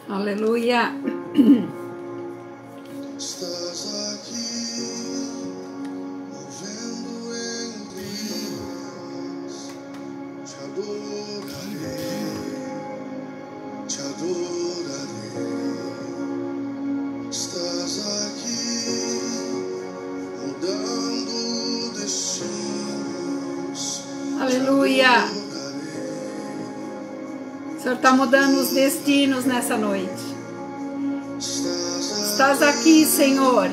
Aleluia. Estás aqui, movendo entre nós. Te adorarei, te adorarei. Estás aqui, mudando destinos. Aleluia. O Senhor está mudando os destinos nessa noite. Estás aqui, Senhor,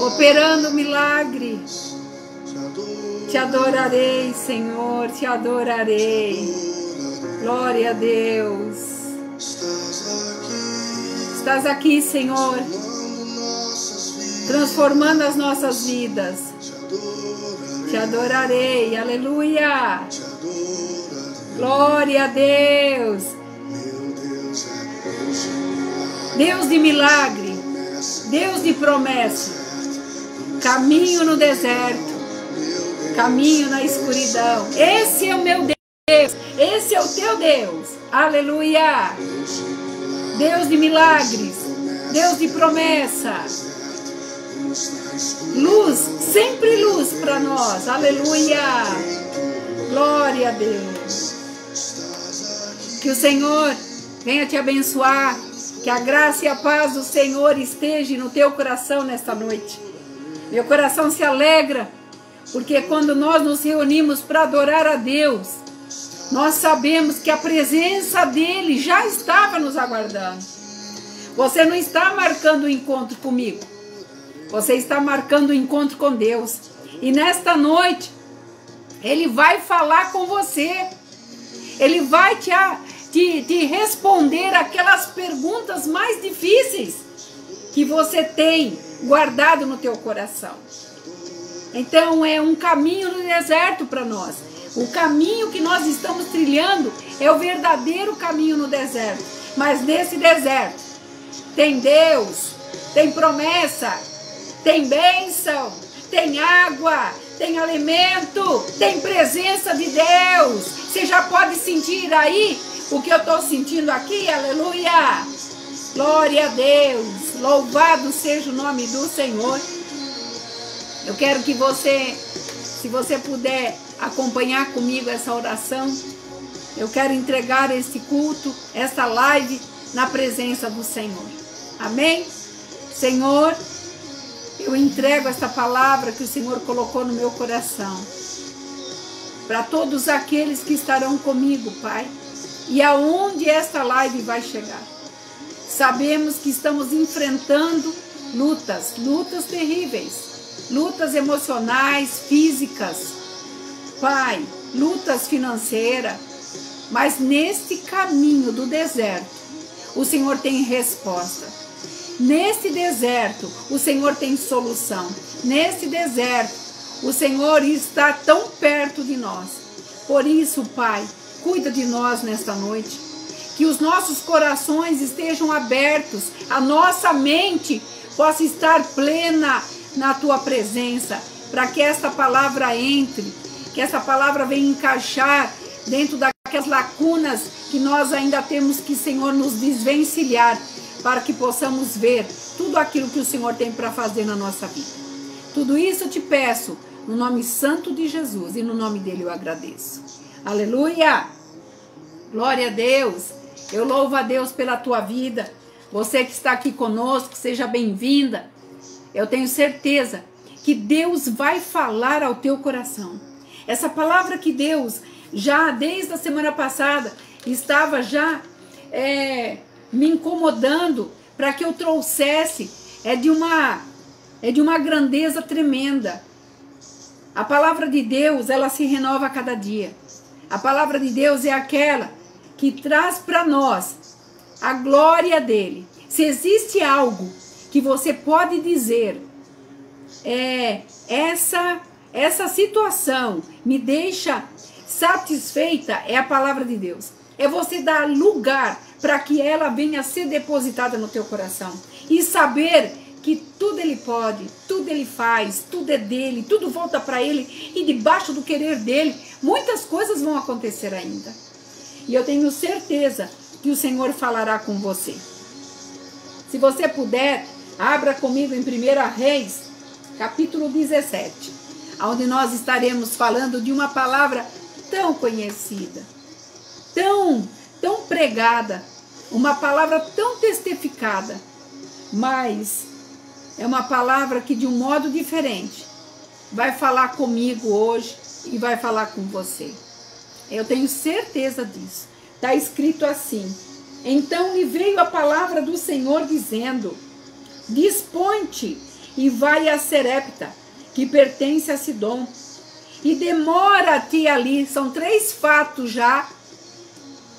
operando milagre. Te adorarei, Senhor, te adorarei. Glória a Deus. Estás aqui, Senhor, transformando as nossas vidas. Te adorarei, aleluia. Glória a Deus. Deus de milagre, Deus de promessa, caminho no deserto, caminho na escuridão. Esse é o meu Deus, esse é o teu Deus, aleluia. Deus de milagres, Deus de promessa, luz, sempre luz para nós, aleluia. Glória a Deus. Que o Senhor venha te abençoar. Que a graça e a paz do Senhor esteja no teu coração nesta noite. Meu coração se alegra, porque quando nós nos reunimos para adorar a Deus, nós sabemos que a presença dEle já estava nos aguardando. Você não está marcando o encontro comigo, você está marcando o encontro com Deus. E nesta noite, Ele vai falar com você, Ele vai te responder aquelas perguntas mais difíceis que você tem guardado no teu coração. Então é um caminho no deserto para nós. O caminho que nós estamos trilhando é o verdadeiro caminho no deserto. Mas nesse deserto tem Deus, tem promessa, tem bênção, tem água, tem alimento, tem presença de Deus. Você já pode sentir aí o que eu estou sentindo aqui, aleluia. Glória a Deus, louvado seja o nome do Senhor. Eu quero que você, se você puder acompanhar comigo essa oração, eu quero entregar esse culto, essa live na presença do Senhor. Amém? Senhor, eu entrego essa palavra que o Senhor colocou no meu coração para todos aqueles que estarão comigo, Pai, e aonde esta live vai chegar. Sabemos que estamos enfrentando lutas terríveis, lutas emocionais, físicas, Pai, lutas financeiras, mas neste caminho do deserto, o Senhor tem resposta. Nesse deserto, o Senhor tem solução. Nesse deserto, o Senhor está tão perto de nós. Por isso, Pai, cuida de nós nesta noite. Que os nossos corações estejam abertos, a nossa mente possa estar plena na Tua presença, para que esta palavra entre, que essa palavra venha encaixar dentro daquelas lacunas que nós ainda temos que, Senhor, nos desvencilhar, para que possamos ver tudo aquilo que o Senhor tem para fazer na nossa vida. Tudo isso eu te peço, no nome santo de Jesus, e no nome dele eu agradeço. Aleluia! Glória a Deus! Eu louvo a Deus pela tua vida. Você que está aqui conosco, seja bem-vinda. Eu tenho certeza que Deus vai falar ao teu coração. Essa palavra que Deus, já desde a semana passada, estava já me incomodando para que eu trouxesse, é de uma grandeza tremenda. A palavra de Deus, ela se renova a cada dia. A palavra de Deus é aquela que traz para nós a glória dele. Se existe algo que você pode dizer, essa situação me deixa satisfeita, é a palavra de Deus. É você dar lugar para que ela venha a ser depositada no teu coração. E saber que tudo ele pode, tudo ele faz, tudo é dele, tudo volta para ele. E debaixo do querer dele, muitas coisas vão acontecer ainda. E eu tenho certeza que o Senhor falará com você. Se você puder, abra comigo em 1 Reis, capítulo 17, onde nós estaremos falando de uma palavra tão conhecida, tão pregada, uma palavra tão testificada, mas é uma palavra que de um modo diferente vai falar comigo hoje e vai falar com você. Eu tenho certeza disso. Está escrito assim: então lhe veio a palavra do Senhor dizendo: dispõe-te e vai a Serepta, que pertence a Sidom, e demora-te ali. São 3 fatos já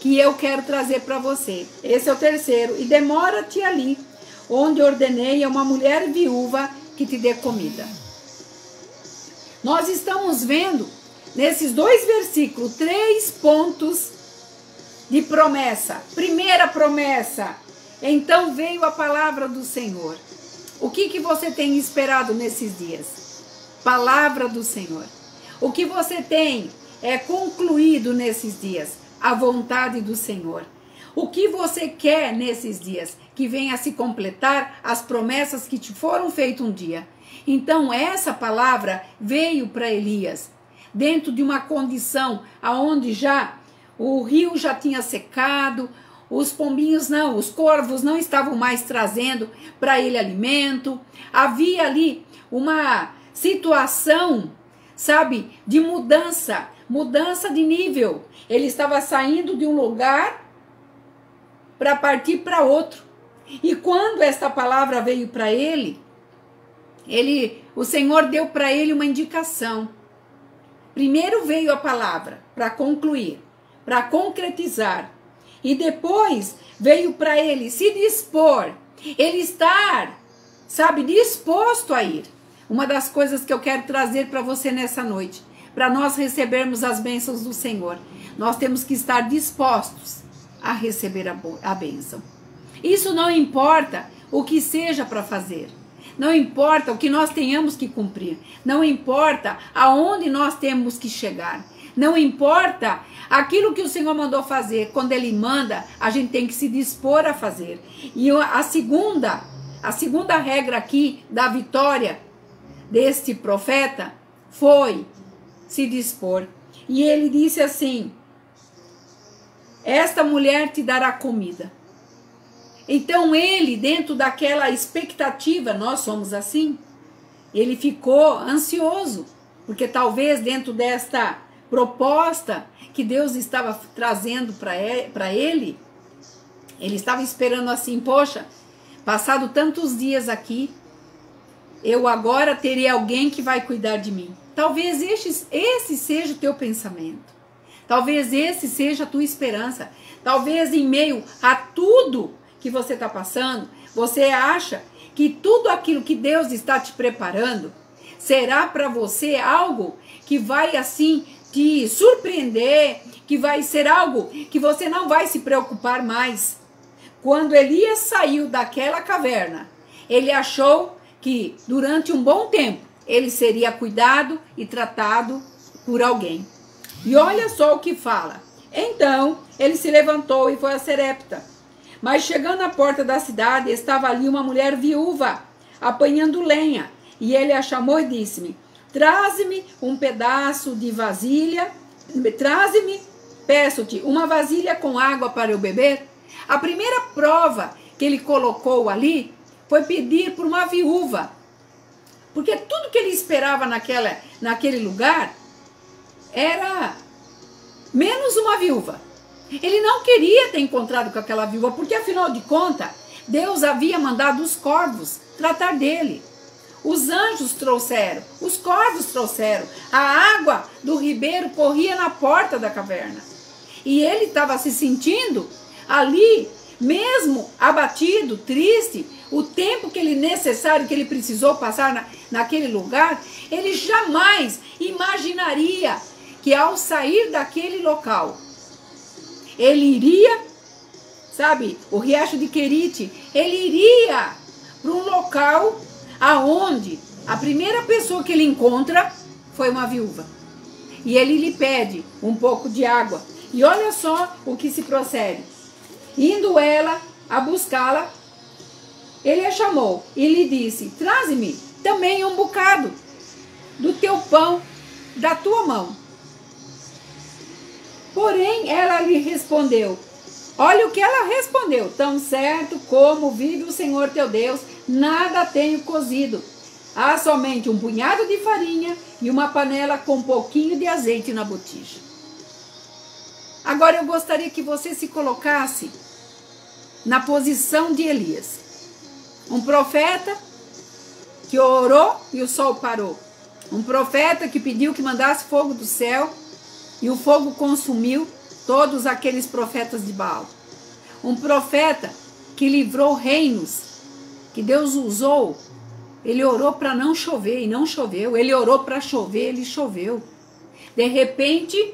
que eu quero trazer para você. Esse é o terceiro. E demora-te ali, onde ordenei a uma mulher viúva que te dê comida. Nós estamos vendo nesses 2 versículos 3 pontos de promessa. Primeira promessa: então veio a palavra do Senhor. O que você tem esperado nesses dias? Palavra do Senhor. O que você tem concluído nesses dias? A vontade do Senhor. O que você quer nesses dias? Que venha a se completar as promessas que te foram feitas um dia. Então essa palavra veio para Elias dentro de uma condição aonde já o rio já tinha secado, os pombinhos não, os corvos não estavam mais trazendo para ele alimento. Havia ali uma situação, sabe, de mudança de nível. Ele estava saindo de um lugar para partir para outro. E quando esta palavra veio para ele, o Senhor deu para ele uma indicação. Primeiro veio a palavra para concluir, para concretizar. E depois veio para ele se dispor, ele estar, sabe, disposto a ir. Uma das coisas que eu quero trazer para você nessa noite, para nós recebermos as bênçãos do Senhor, nós temos que estar dispostos a receber a bênção. Isso não importa o que seja para fazer. Não importa o que nós tenhamos que cumprir. Não importa aonde nós temos que chegar. Não importa aquilo que o Senhor mandou fazer. Quando Ele manda, a gente tem que se dispor a fazer. E a segunda regra aqui da vitória deste profeta foi se dispor. E ele disse assim: esta mulher te dará comida. Então ele, dentro daquela expectativa, nós somos assim, ele ficou ansioso, porque talvez dentro desta proposta que Deus estava trazendo para ele estava esperando assim: poxa, passado tantos dias aqui, eu agora terei alguém que vai cuidar de mim. Talvez esse seja o teu pensamento, talvez esse seja a tua esperança, talvez em meio a tudo que você está passando, você acha que tudo aquilo que Deus está te preparando será para você algo que vai assim te surpreender, que vai ser algo que você não vai se preocupar mais. Quando Elias saiu daquela caverna, ele achou que durante um bom tempo ele seria cuidado e tratado por alguém. E olha só o que fala. Então ele se levantou e foi a Serepta. Mas chegando à porta da cidade, estava ali uma mulher viúva, apanhando lenha. E ele a chamou e disse-me: traze-me um pedaço de vasilha, traze-me, peço-te, uma vasilha com água para eu beber. A primeira prova que ele colocou ali foi pedir por uma viúva. Porque tudo que ele esperava naquele lugar era menos uma viúva. Ele não queria ter encontrado com aquela viúva, porque afinal de contas, Deus havia mandado os corvos tratar dele. Os anjos trouxeram, os corvos trouxeram, a água do ribeiro corria na porta da caverna. E ele estava se sentindo ali, mesmo abatido, triste, o tempo que ele necessário, que ele precisou passar naquele lugar, ele jamais imaginaria que ao sair daquele local, ele iria, sabe, o riacho de Querite, ele iria para um local aonde a primeira pessoa que ele encontra foi uma viúva. E ele lhe pede um pouco de água. E olha só o que se procede. Indo ela a buscá-la, ele a chamou e lhe disse: traze-me também um bocado do teu pão da tua mão. Porém, ela lhe respondeu, olha o que ela respondeu: tão certo como vive o Senhor teu Deus, nada tenho cozido. Há somente um punhado de farinha e uma panela com um pouquinho de azeite na botija. Agora eu gostaria que você se colocasse na posição de Elias. Um profeta que orou e o sol parou. Um profeta que pediu que mandasse fogo do céu e o fogo consumiu todos aqueles profetas de Baal. Um profeta que livrou reinos, que Deus usou. Ele orou para não chover e não choveu. Ele orou para chover, ele choveu. De repente,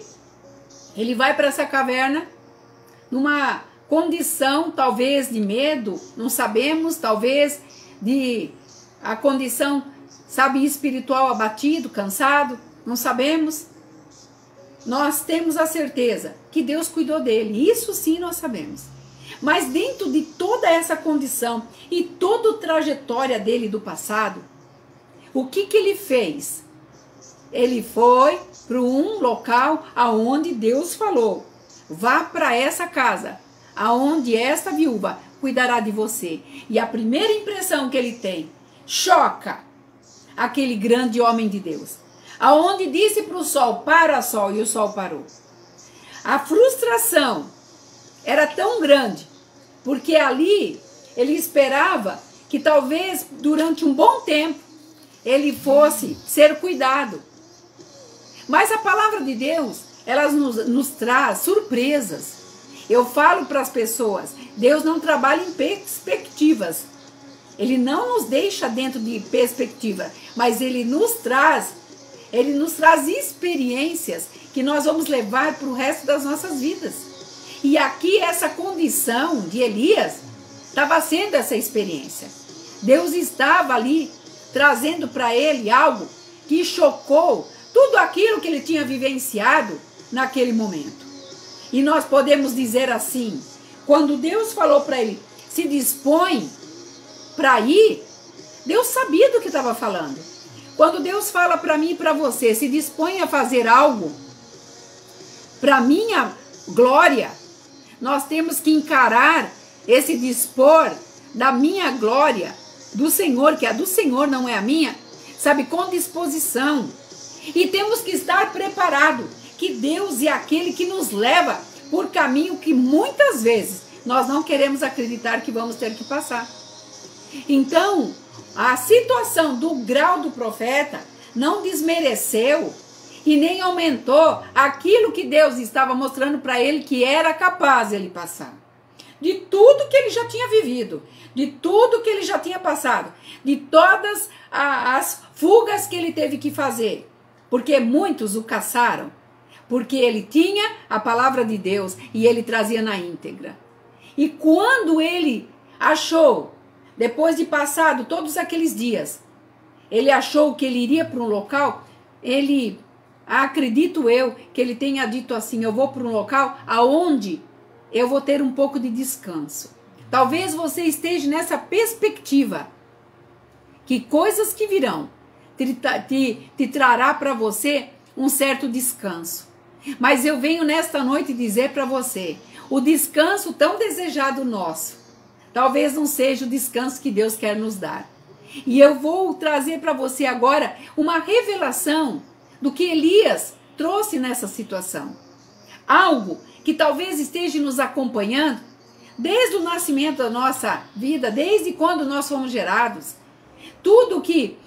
ele vai para essa caverna numa condição talvez de medo, não sabemos, talvez de a condição, sabe, espiritual abatido, cansado, não sabemos. Nós temos a certeza que Deus cuidou dele, isso sim nós sabemos. Mas dentro de toda essa condição e toda a trajetória dele do passado, o que ele fez? Ele foi para um local aonde Deus falou: vá para essa casa, aonde essa viúva cuidará de você. E a primeira impressão que ele tem choca aquele grande homem de Deus, aonde disse para o sol: para, sol, e o sol parou. A frustração era tão grande, porque ali ele esperava que talvez durante um bom tempo ele fosse ser cuidado. Mas a palavra de Deus, ela nos traz surpresas. Eu falo para as pessoas, Deus não trabalha em perspectivas. Ele não nos deixa dentro de perspectiva, mas ele nos traz experiências que nós vamos levar para o resto das nossas vidas. E aqui essa condição de Elias estava sendo essa experiência. Deus estava ali trazendo para ele algo que chocou tudo aquilo que ele tinha vivenciado naquele momento. E nós podemos dizer assim, quando Deus falou para ele, se dispõe para ir, Deus sabia do que estava falando. Quando Deus fala para mim e para você, se dispõe a fazer algo para minha glória, nós temos que encarar esse dispor da minha glória, do Senhor, que a do Senhor não é a minha, sabe, com disposição. E temos que estar preparado, que Deus é aquele que nos leva por caminho que muitas vezes nós não queremos acreditar que vamos ter que passar. Então, a situação do grau do profeta não desmereceu e nem aumentou aquilo que Deus estava mostrando para ele que era capaz de ele passar. De tudo que ele já tinha vivido, de tudo que ele já tinha passado, de todas as fugas que ele teve que fazer, porque muitos o caçaram, porque ele tinha a palavra de Deus e ele trazia na íntegra. E quando ele achou, depois de passado todos aqueles dias, ele achou que ele iria para um local, acredito eu que ele tenha dito assim: eu vou para um local aonde eu vou ter um pouco de descanso. Talvez você esteja nessa perspectiva que coisas que virão te trará para você um certo descanso. Mas eu venho nesta noite dizer para você, o descanso tão desejado nosso, talvez não seja o descanso que Deus quer nos dar. E eu vou trazer para você agora uma revelação do que Elias trouxe nessa situação. Algo que talvez esteja nos acompanhando desde o nascimento da nossa vida, desde quando nós fomos gerados. Tudo que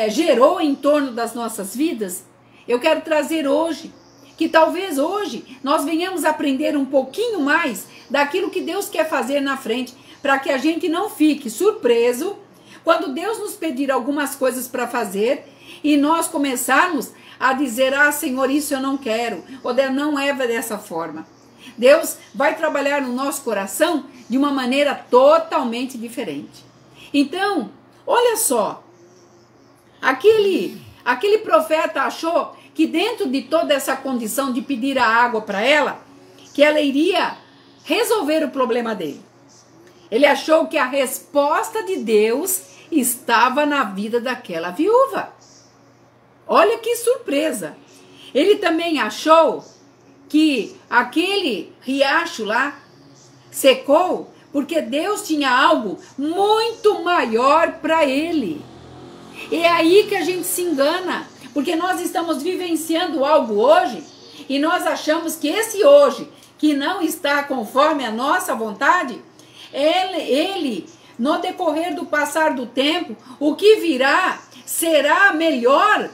gerou em torno das nossas vidas, eu quero trazer hoje, que talvez hoje nós venhamos aprender um pouquinho mais daquilo que Deus quer fazer na frente, para que a gente não fique surpreso quando Deus nos pedir algumas coisas para fazer e nós começarmos a dizer: ah, Senhor, isso eu não quero, ou não é dessa forma. Deus vai trabalhar no nosso coração de uma maneira totalmente diferente. Então, olha só, aquele profeta achou que dentro de toda essa condição de pedir a água para ela, que ela iria resolver o problema dele. Ele achou que a resposta de Deus estava na vida daquela viúva. Olha que surpresa. Ele também achou que aquele riacho lá secou porque Deus tinha algo muito maior para ele. É aí que a gente se engana, porque nós estamos vivenciando algo hoje e nós achamos que esse hoje, que não está conforme a nossa vontade, ele no decorrer do passar do tempo, o que virá será melhor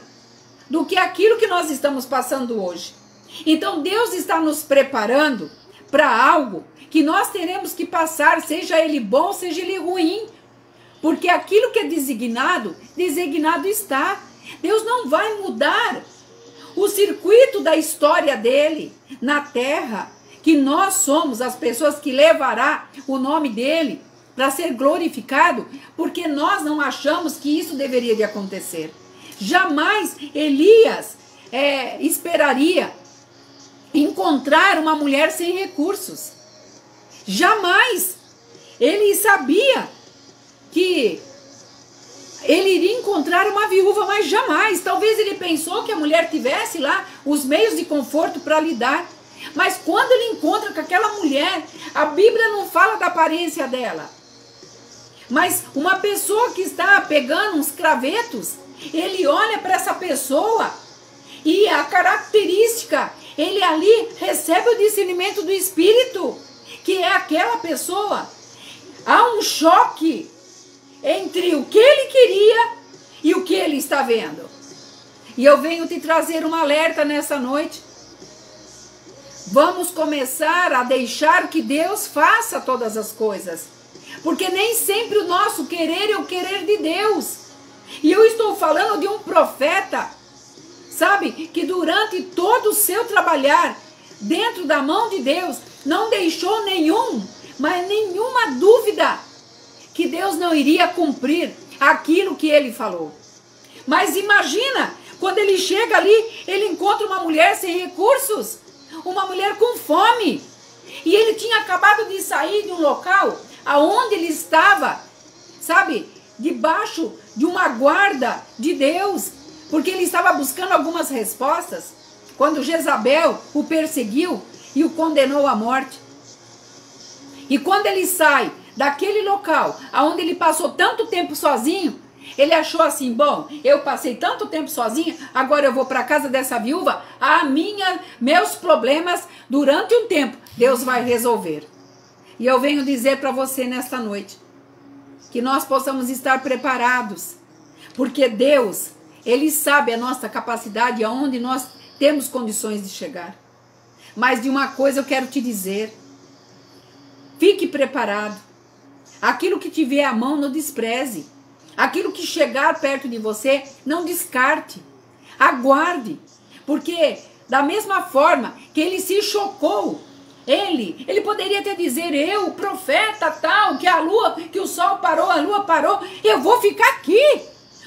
do que aquilo que nós estamos passando hoje. Então Deus está nos preparando para algo que nós teremos que passar, seja ele bom, seja ele ruim. Porque aquilo que é designado, designado está. Deus não vai mudar o circuito da história dele na terra, que nós somos as pessoas que levará o nome dele para ser glorificado, porque nós não achamos que isso deveria de acontecer. Jamais Elias esperaria encontrar uma mulher sem recursos. Jamais. Ele sabia que ele iria encontrar uma viúva, mas jamais. Talvez ele pensou que a mulher tivesse lá os meios de conforto para lidar. Mas quando ele encontra com aquela mulher, a Bíblia não fala da aparência dela. Mas uma pessoa que está pegando uns cravetos, ele olha para essa pessoa e a característica, ele ali recebe o discernimento do Espírito, que é aquela pessoa. Há um choque entre o que ele queria e o que ele está vendo. E eu venho te trazer um alerta nessa noite. Vamos começar a deixar que Deus faça todas as coisas. Porque nem sempre o nosso querer é o querer de Deus. E eu estou falando de um profeta, sabe, que durante todo o seu trabalhar dentro da mão de Deus, não deixou nenhuma dúvida que Deus não iria cumprir aquilo que ele falou. Mas imagina, quando ele chega ali, ele encontra uma mulher sem recursos, uma mulher com fome. E ele tinha acabado de sair de um local aonde ele estava, sabe, debaixo de uma guarda de Deus, porque ele estava buscando algumas respostas, quando Jezabel o perseguiu e o condenou à morte. E quando ele sai daquele local, aonde ele passou tanto tempo sozinho, ele achou assim, bom, eu passei tanto tempo sozinho, agora eu vou para a casa dessa viúva, meus problemas durante um tempo, Deus vai resolver. E eu venho dizer para você nesta noite, que nós possamos estar preparados, porque Deus, Ele sabe a nossa capacidade, aonde nós temos condições de chegar. Mas de uma coisa eu quero te dizer, fique preparado. Aquilo que te vier à mão, não despreze. Aquilo que chegar perto de você, não descarte. Aguarde. Porque da mesma forma que ele se chocou, ele poderia até dizer, eu, profeta tal, que o sol parou, a lua parou, eu vou ficar aqui.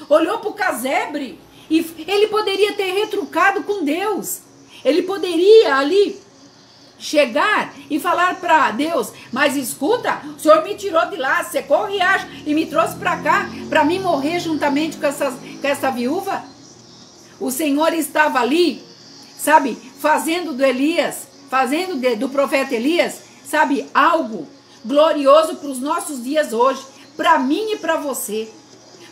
Olhou para o casebre e ele poderia ter retrucado com Deus. Ele poderia ali chegar e falar para Deus, mas escuta, o Senhor me tirou de lá, secou o riacho e me trouxe para cá, para mim morrer juntamente com essa viúva. O Senhor estava ali, sabe, fazendo do profeta Elias, sabe, algo glorioso para os nossos dias hoje, para mim e para você,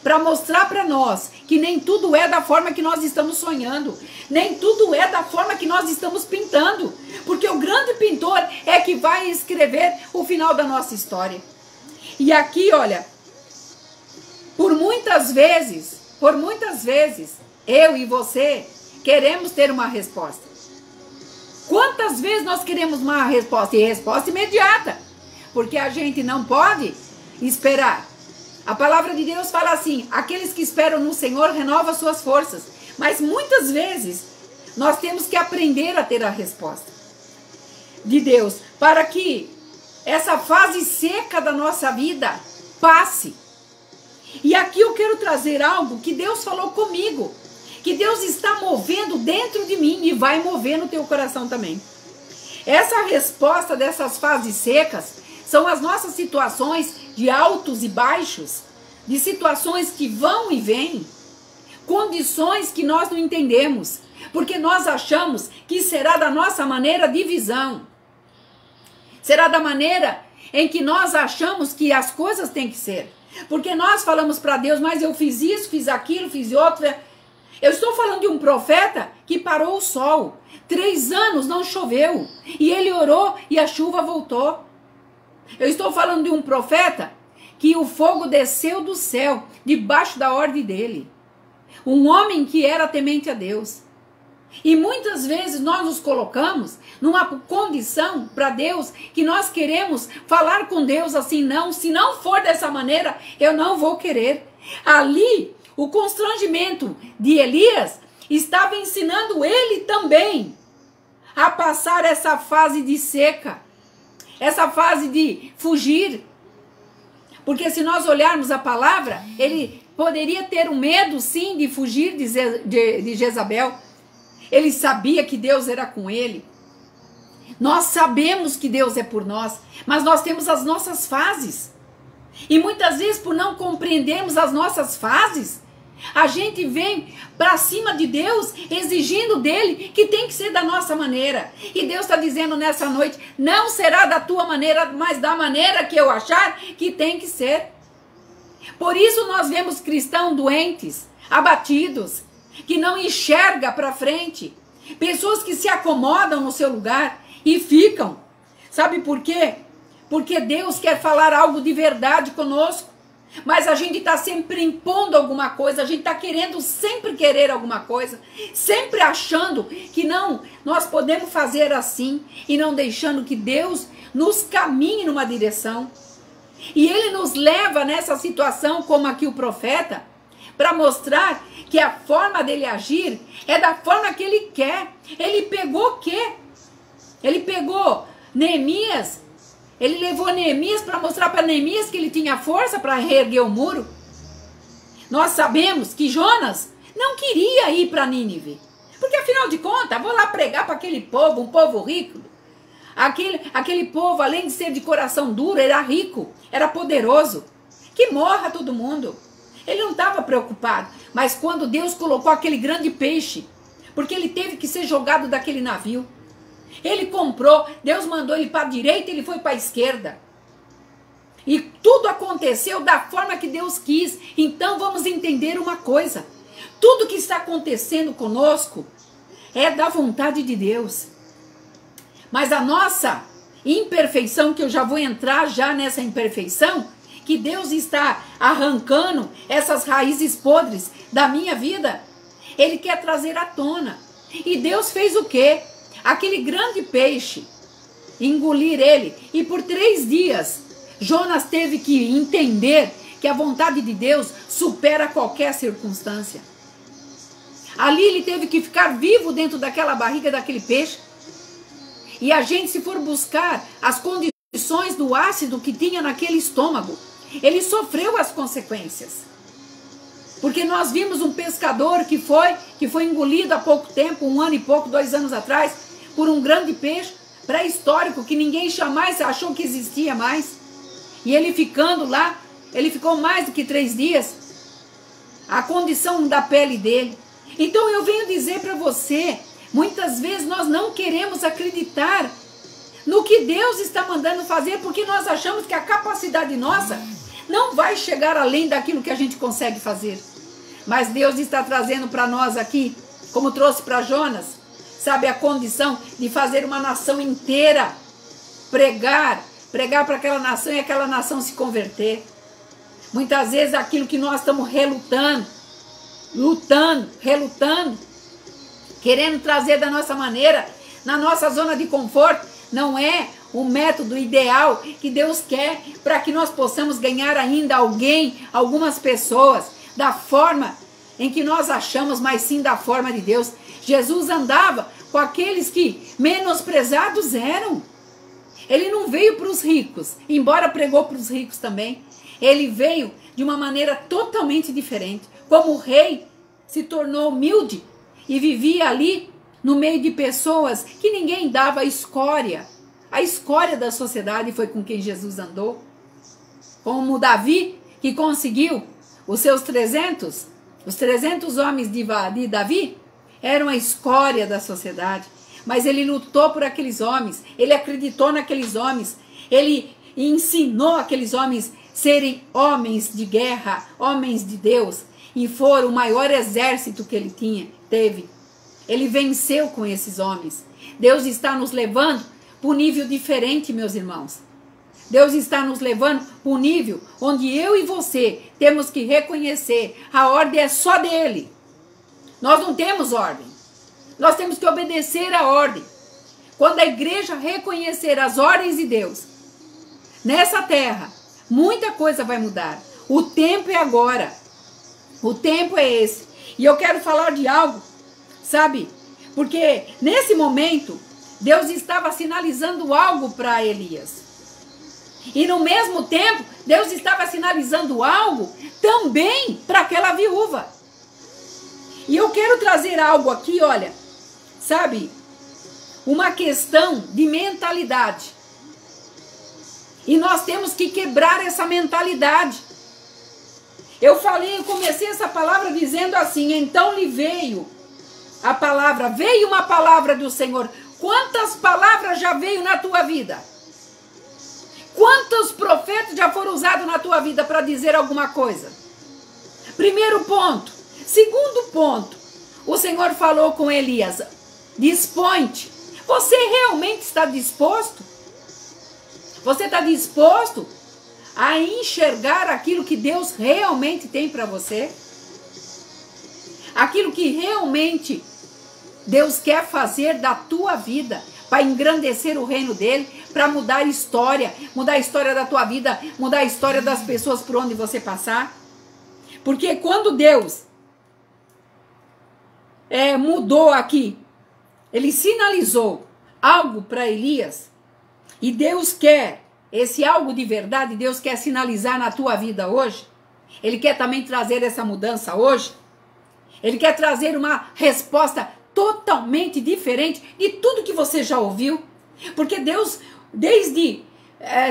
para mostrar para nós que nem tudo é da forma que nós estamos sonhando, nem tudo é da forma que nós estamos pintando, porque o grande pintor é que vai escrever o final da nossa história. E aqui, olha, por muitas vezes, eu e você queremos ter uma resposta. Quantas vezes nós queremos uma resposta? E resposta imediata, porque a gente não pode esperar. A palavra de Deus fala assim, aqueles que esperam no Senhor renovam suas forças. Mas muitas vezes nós temos que aprender a ter a resposta de Deus, para que essa fase seca da nossa vida passe. E aqui eu quero trazer algo que Deus falou comigo, que Deus está movendo dentro de mim e vai mover no teu coração também. Essa resposta dessas fases secas são as nossas situações de altos e baixos, de situações que vão e vêm, condições que nós não entendemos, porque nós achamos que será da nossa maneira de visão, será da maneira em que nós achamos que as coisas têm que ser, porque nós falamos para Deus, mas eu fiz isso, fiz aquilo, fiz outro. Eu estou falando de um profeta que parou o sol, 3 anos não choveu, e ele orou e a chuva voltou. Eu estou falando de um profeta que o fogo desceu do céu, debaixo da ordem dele. Um homem que era temente a Deus. E muitas vezes nós nos colocamos numa condição para Deus que nós queremos falar com Deus assim, não, se não for dessa maneira, eu não vou querer. Ali, o constrangimento de Elias estava ensinando ele também a passar essa fase de seca, essa fase de fugir. Porque se nós olharmos a palavra, ele poderia ter um medo, sim, de fugir de Jezabel. Ele sabia que Deus era com ele. Nós sabemos que Deus é por nós, mas nós temos as nossas fases. E muitas vezes, por não compreendermos as nossas fases, a gente vem para cima de Deus, exigindo dele que tem que ser da nossa maneira. E Deus está dizendo nessa noite, não será da tua maneira, mas da maneira que eu achar que tem que ser. Por isso nós vemos cristãos doentes, abatidos, que não enxerga para frente, pessoas que se acomodam no seu lugar e ficam. Sabe por quê? Porque Deus quer falar algo de verdade conosco, mas a gente está sempre impondo alguma coisa, a gente está querendo sempre querer alguma coisa, sempre achando que não, nós podemos fazer assim e não deixando que Deus nos caminhe numa direção. E ele nos leva nessa situação, como aqui o profeta, para mostrar que a forma dele agir é da forma que ele quer. Ele pegou o quê? Ele pegou Neemias, ele levou Neemias para mostrar para Neemias que ele tinha força para reerguer o muro. Nós sabemos que Jonas não queria ir para Nínive, porque afinal de contas, vou lá pregar para aquele povo, um povo rico. Aquele povo, além de ser de coração duro, era rico, era poderoso. Que morra todo mundo. Ele não estava preocupado. Mas quando Deus colocou aquele grande peixe, porque ele teve que ser jogado daquele navio, ele comprou, Deus mandou ele para a direita, ele foi para a esquerda. E tudo aconteceu da forma que Deus quis. Então vamos entender uma coisa. Tudo que está acontecendo conosco é da vontade de Deus. Mas a nossa imperfeição, que eu já vou entrar já nessa imperfeição, que Deus está arrancando essas raízes podres da minha vida, Ele quer trazer à tona. E Deus fez o quê? Aquele grande peixe, engolir ele. E por 3 dias, Jonas teve que entender que a vontade de Deus supera qualquer circunstância. Ali ele teve que ficar vivo dentro daquela barriga daquele peixe. E a gente, se for buscar as condições do ácido que tinha naquele estômago, ele sofreu as consequências. Porque nós vimos um pescador que foi engolido há pouco tempo, 1 ano e pouco, 2 anos atrás, por um grande peixe pré-histórico que ninguém jamais achou que existia mais. E ele ficando lá, ele ficou mais do que 3 dias. A condição da pele dele. Então eu venho dizer para você, muitas vezes nós não queremos acreditar no que Deus está mandando fazer, porque nós achamos que a capacidade nossa não vai chegar além daquilo que a gente consegue fazer. Mas Deus está trazendo para nós aqui, como trouxe para Jonas, sabe, a condição de fazer uma nação inteira pregar para aquela nação e aquela nação se converter. Muitas vezes aquilo que nós estamos relutando, querendo trazer da nossa maneira, na nossa zona de conforto, não é o método ideal que Deus quer para que nós possamos ganhar ainda algumas pessoas, da forma em que nós achamos, mas sim da forma de Deus. Jesus andava com aqueles que menosprezados eram. Ele não veio para os ricos, embora pregou para os ricos também. Ele veio de uma maneira totalmente diferente. Como rei, se tornou humilde e vivia ali no meio de pessoas que ninguém dava escória. A escória da sociedade foi com quem Jesus andou. Como Davi, que conseguiu os seus 300, os 300 homens de Davi, eram a escória da sociedade. Mas ele lutou por aqueles homens, ele acreditou naqueles homens, ele ensinou aqueles homens serem homens de guerra, homens de Deus, e foram o maior exército que ele teve. Ele venceu com esses homens. Deus está nos levando para um nível diferente, meus irmãos. Deus está nos levando para um nível onde eu e você temos que reconhecer a ordem é só dele. Nós não temos ordem. Nós temos que obedecer a ordem. Quando a igreja reconhecer as ordens de Deus, nessa terra, muita coisa vai mudar. O tempo é agora. O tempo é esse. E eu quero falar de algo, sabe? Porque nesse momento, Deus estava sinalizando algo para Elias. E no mesmo tempo, Deus estava sinalizando algo também para aquela viúva. E eu quero trazer algo aqui, olha, sabe? Uma questão de mentalidade. E nós temos que quebrar essa mentalidade. Eu comecei essa palavra dizendo assim, então lhe veio uma palavra do Senhor. Quantas palavras já veio na tua vida? Quantos profetas já foram usados na tua vida para dizer alguma coisa? Primeiro ponto. Segundo ponto, o Senhor falou com Elias, dispõe-te. Você realmente está disposto? Você está disposto a enxergar aquilo que Deus realmente tem para você? Aquilo que realmente Deus quer fazer da tua vida, para engrandecer o reino dele, para mudar a história da tua vida, mudar a história das pessoas por onde você passar. Porque quando Deus mudou aqui, ele sinalizou algo para Elias, e Deus quer esse algo de verdade, Deus quer sinalizar na tua vida hoje. Ele quer também trazer essa mudança hoje. Ele quer trazer uma resposta totalmente diferente de tudo que você já ouviu. Porque Deus, desde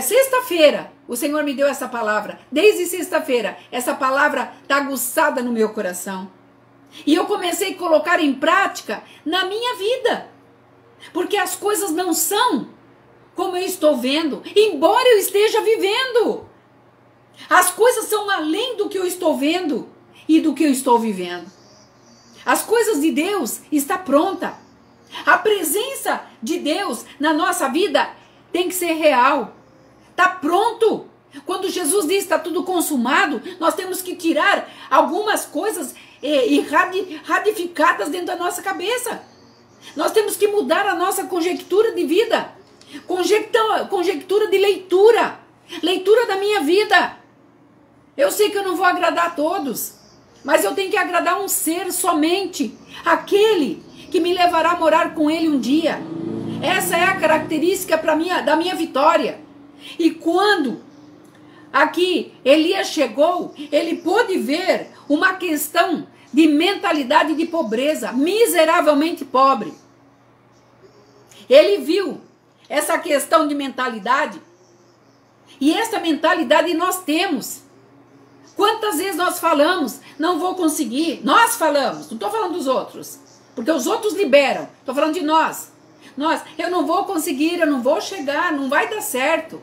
sexta-feira, o Senhor me deu essa palavra. Desde sexta-feira, essa palavra está aguçada no meu coração. E eu comecei a colocar em prática na minha vida. Porque as coisas não são como eu estou vendo, embora eu esteja vivendo. As coisas são além do que eu estou vendo e do que eu estou vivendo. As coisas de Deus está pronta. A presença de Deus na nossa vida tem que ser real. Está pronto. Quando Jesus diz está tudo consumado, nós temos que tirar algumas coisas radificadas dentro da nossa cabeça. Nós temos que mudar a nossa conjectura de vida. Conjectura de leitura. Leitura da minha vida. Eu sei que eu não vou agradar a todos, mas eu tenho que agradar um ser somente. Aquele que me levará a morar com ele um dia. Essa é a característica da minha vitória. E quando aqui Elias chegou, ele pôde ver uma questão de mentalidade de pobreza, miseravelmente pobre. Ele viu essa questão de mentalidade, e essa mentalidade nós temos. Quantas vezes nós falamos, não vou conseguir? Nós falamos, não estou falando dos outros, porque os outros liberam, estou falando de nós. Eu não vou conseguir, eu não vou chegar, não vai dar certo.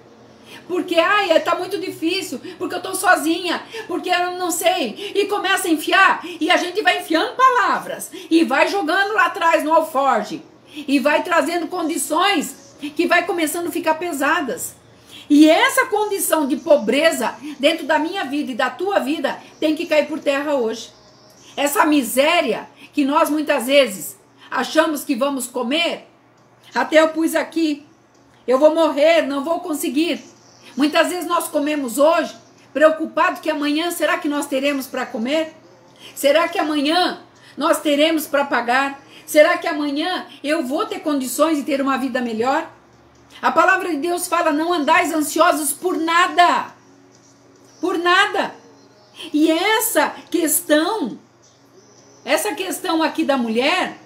Porque, tá muito difícil, porque eu estou sozinha, porque eu não sei. E começa a enfiar, e a gente vai enfiando palavras, e vai jogando lá atrás no alforge, e vai trazendo condições que vai começando a ficar pesadas. E essa condição de pobreza dentro da minha vida e da tua vida tem que cair por terra hoje. Essa miséria que nós muitas vezes achamos que vamos comer, até eu pus aqui, eu vou morrer, não vou conseguir. Muitas vezes nós comemos hoje, preocupado que amanhã será que nós teremos para comer? Será que amanhã nós teremos para pagar? Será que amanhã eu vou ter condições de ter uma vida melhor? A palavra de Deus fala, não andais ansiosos por nada. Por nada. E essa questão aqui da mulher,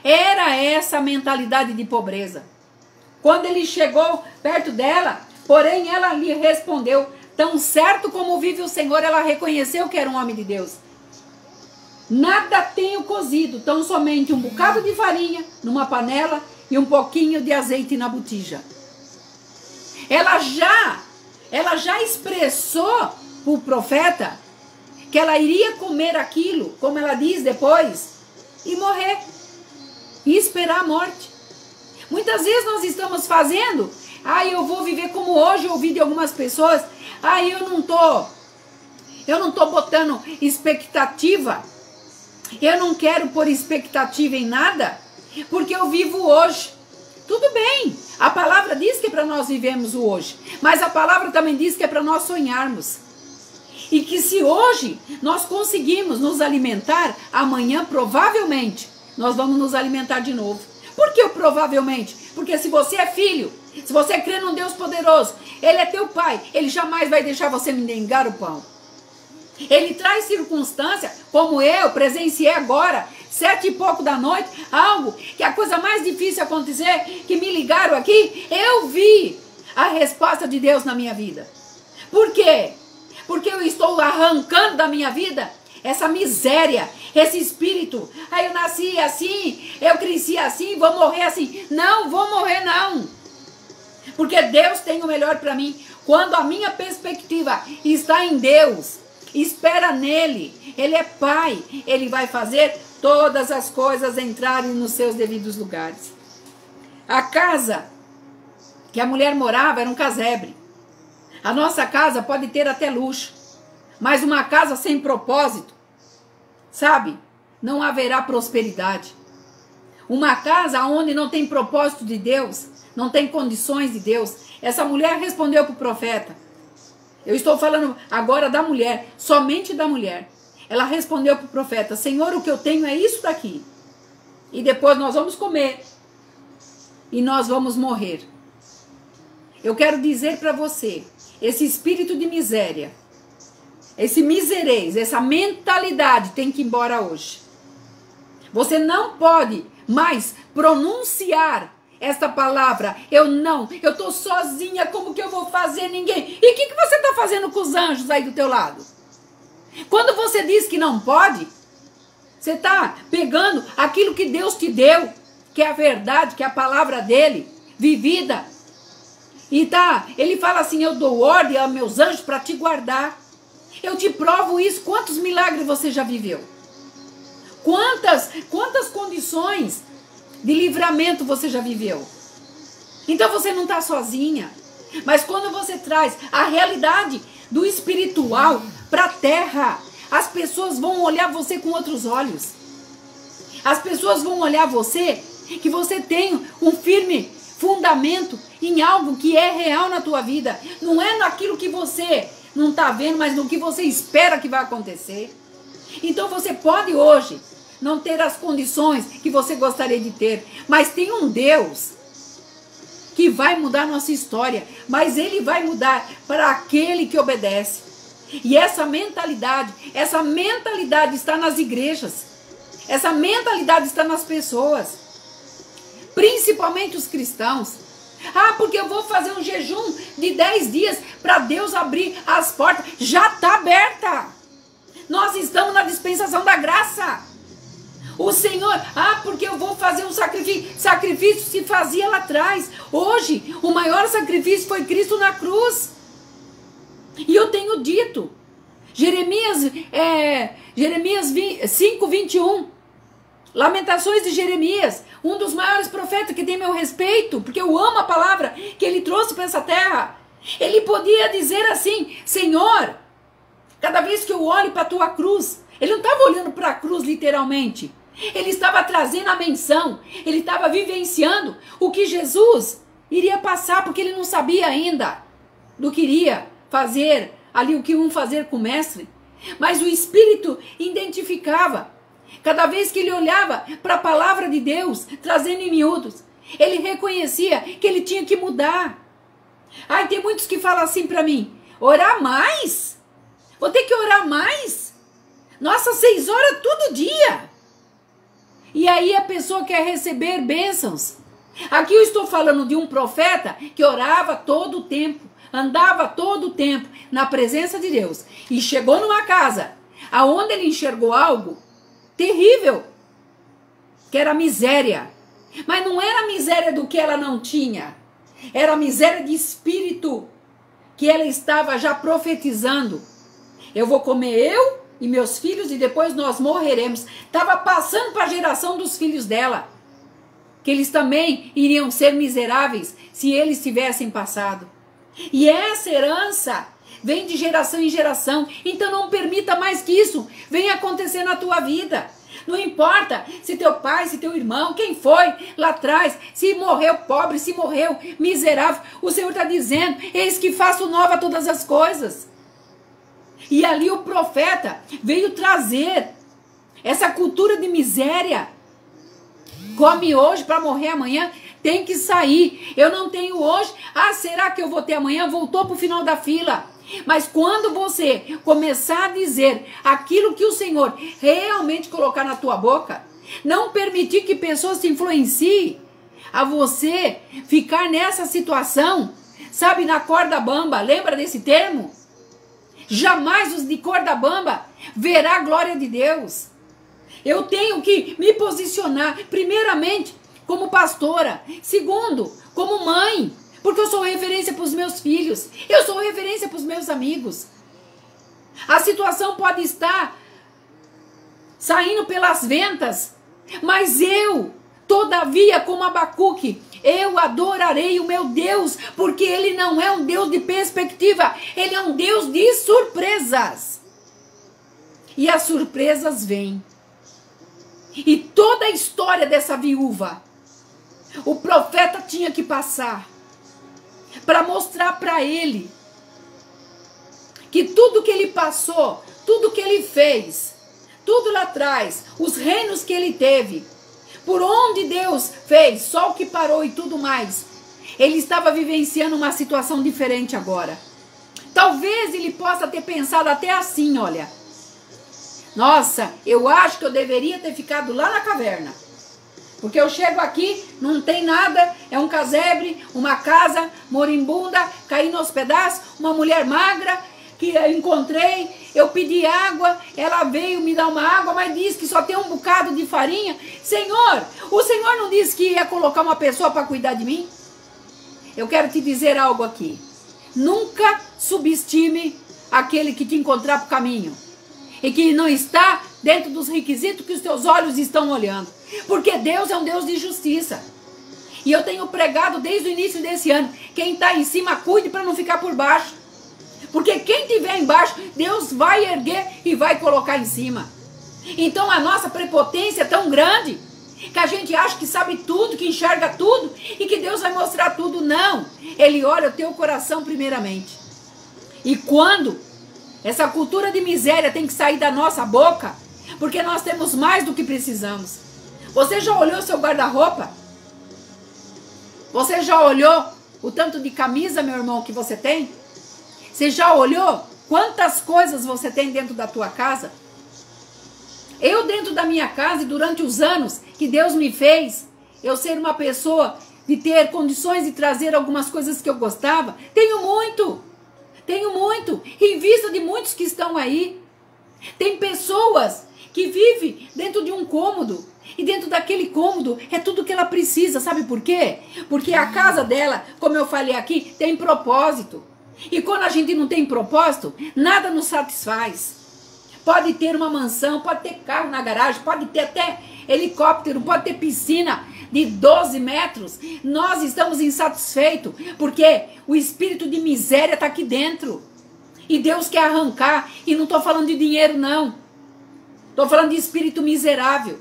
Era essa mentalidade de pobreza. Quando ele chegou perto dela, porém ela lhe respondeu, tão certo como vive o Senhor, ela reconheceu que era um homem de Deus. Nada tenho cozido, tão somente um bocado de farinha numa panela e um pouquinho de azeite na botija. Ela já expressou para o profeta que ela iria comer aquilo, como ela diz depois, e morrer, e esperar a morte. Muitas vezes nós estamos fazendo, eu vou viver como hoje ouvi de algumas pessoas, eu não tô botando expectativa, eu não quero pôr expectativa em nada, porque eu vivo hoje. Tudo bem, a palavra diz que é para nós vivemos o hoje, mas a palavra também diz que é para nós sonharmos. E que se hoje nós conseguimos nos alimentar, amanhã provavelmente nós vamos nos alimentar de novo. Por que provavelmente? Porque se você é filho, se você crê num Deus poderoso, Ele é teu pai, Ele jamais vai deixar você mendigar o pão. Ele traz circunstância, como eu presenciei agora, 7 e pouco da noite, algo que a coisa mais difícil acontecer, que me ligaram aqui, eu vi a resposta de Deus na minha vida. Por quê? Porque eu estou arrancando da minha vida essa miséria, esse espírito. Eu nasci assim, eu cresci assim, vou morrer assim. Não, vou morrer não. Porque Deus tem o melhor para mim. Quando a minha perspectiva está em Deus, espera nele, Ele é Pai, Ele vai fazer todas as coisas entrarem nos seus devidos lugares. A casa que a mulher morava era um casebre. A nossa casa pode ter até luxo, mas uma casa sem propósito, sabe, não haverá prosperidade. Uma casa onde não tem propósito de Deus, não tem condições de Deus. Essa mulher respondeu para o profeta. Eu estou falando agora da mulher, somente da mulher. Ela respondeu para o profeta, Senhor, o que eu tenho é isso daqui. E depois nós vamos comer e nós vamos morrer. Eu quero dizer para você, esse espírito de miséria, esse miserês, essa mentalidade tem que ir embora hoje. Você não pode mais pronunciar esta palavra, eu estou sozinha, como que eu vou fazer ninguém? E o que você está fazendo com os anjos aí do teu lado? Quando você diz que não pode, você está pegando aquilo que Deus te deu, que é a verdade, que é a palavra dele, vivida. E ele fala assim, eu dou ordem aos meus anjos para te guardar. Eu te provo isso. Quantos milagres você já viveu? Quantas condições de livramento você já viveu? Então você não está sozinha. Mas quando você traz a realidade do espiritual para a terra, as pessoas vão olhar você com outros olhos. As pessoas vão olhar você, que você tem um firme fundamento em algo que é real na tua vida. Não é naquilo que você não está vendo, mas no que você espera que vai acontecer. Então você pode hoje não ter as condições que você gostaria de ter, mas tem um Deus que vai mudar a nossa história, mas Ele vai mudar para aquele que obedece. E essa mentalidade está nas igrejas, essa mentalidade está nas pessoas, principalmente os cristãos. Porque eu vou fazer um jejum de 10 dias para Deus abrir as portas. Já está aberta. Nós estamos na dispensação da graça. O Senhor, porque eu vou fazer um sacrifício. Sacrifício se fazia lá atrás. Hoje, o maior sacrifício foi Cristo na cruz. E eu tenho dito, Jeremias 5:21, Lamentações de Jeremias, um dos maiores profetas que tem meu respeito, porque eu amo a palavra que ele trouxe para essa terra. Ele podia dizer assim, Senhor, cada vez que eu olho para a tua cruz, ele não estava olhando para a cruz literalmente, ele estava trazendo a menção, ele estava vivenciando o que Jesus iria passar, porque ele não sabia ainda do que iria fazer, ali o que iam fazer com o mestre, mas o Espírito identificava. Cada vez que ele olhava para a palavra de Deus, trazendo em miúdos, ele reconhecia que ele tinha que mudar. Tem muitos que falam assim para mim, orar mais? Vou ter que orar mais? Nossa, 6 horas todo dia. E aí a pessoa quer receber bênçãos. Aqui eu estou falando de um profeta que orava todo o tempo, andava todo o tempo na presença de Deus. E chegou numa casa aonde ele enxergou algo terrível, que era miséria. Mas não era miséria do que ela não tinha. Era miséria de espírito, que ela estava já profetizando. Eu vou comer eu e meus filhos e depois nós morreremos. Estava passando para a geração dos filhos dela, que eles também iriam ser miseráveis se eles tivessem passado. E essa herança vem de geração em geração. Então não permita mais que isso venha acontecer na tua vida. Não importa se teu pai, se teu irmão, quem foi lá atrás, se morreu pobre, se morreu miserável. O Senhor está dizendo, eis que faço nova todas as coisas. E ali o profeta veio trazer essa cultura de miséria. Come hoje para morrer amanhã, tem que sair. Eu não tenho hoje, será que eu vou ter amanhã? Voltou para o final da fila. Mas quando você começar a dizer aquilo que o Senhor realmente colocar na tua boca, não permitir que pessoas te influenciem a você ficar nessa situação, sabe, na corda bamba, lembra desse termo? Jamais os de corda bamba verá a glória de Deus. Eu tenho que me posicionar, primeiramente, como pastora, segundo, como mãe, porque eu sou referência para os meus filhos, eu sou referência para os meus amigos. A situação pode estar saindo pelas ventas, mas eu, todavia, como Abacuque, eu adorarei o meu Deus, porque Ele não é um Deus de perspectiva, Ele é um Deus de surpresas. E as surpresas vêm. E toda a história dessa viúva, o profeta tinha que passar para mostrar para ele que tudo que ele passou, tudo que ele fez, tudo lá atrás, os reinos que ele teve, por onde Deus fez, sol que parou e tudo mais, ele estava vivenciando uma situação diferente agora. Talvez ele possa ter pensado até assim, olha, nossa, eu acho que eu deveria ter ficado lá na caverna. Porque eu chego aqui, não tem nada, é um casebre, uma casa moribunda, caí nos pedaços, uma mulher magra que eu encontrei, eu pedi água, ela veio me dar uma água, mas disse que só tem um bocado de farinha. Senhor, o Senhor não disse que ia colocar uma pessoa para cuidar de mim? Eu quero te dizer algo aqui. Nunca subestime aquele que te encontrar para o caminho e que não está dentro dos requisitos que os teus olhos estão olhando. Porque Deus é um Deus de justiça. E eu tenho pregado desde o início desse ano. Quem está em cima, cuide para não ficar por baixo. Porque quem estiver embaixo, Deus vai erguer e vai colocar em cima. Então a nossa prepotência é tão grande que a gente acha que sabe tudo, que enxerga tudo e que Deus vai mostrar tudo. Não. Ele olha o teu coração primeiramente. E quando essa cultura de miséria tem que sair da nossa boca, porque nós temos mais do que precisamos. Você já olhou seu guarda-roupa? Você já olhou o tanto de camisa, meu irmão, que você tem? Você já olhou quantas coisas você tem dentro da tua casa? Eu dentro da minha casa e durante os anos que Deus me fez, eu ser uma pessoa de ter condições de trazer algumas coisas que eu gostava, tenho muito. Tenho muito. Em vista de muitos que estão aí. Tem pessoas que vivem dentro de um cômodo. E dentro daquele cômodo é tudo que ela precisa. Sabe por quê? Porque a casa dela, como eu falei aqui, tem propósito. E quando a gente não tem propósito, nada nos satisfaz. Pode ter uma mansão, pode ter carro na garagem, pode ter até helicóptero, pode ter piscina de 12 metros. Nós estamos insatisfeitos, porque o espírito de miséria está aqui dentro. E Deus quer arrancar. E não estou falando de dinheiro, não. Estou falando de espírito miserável.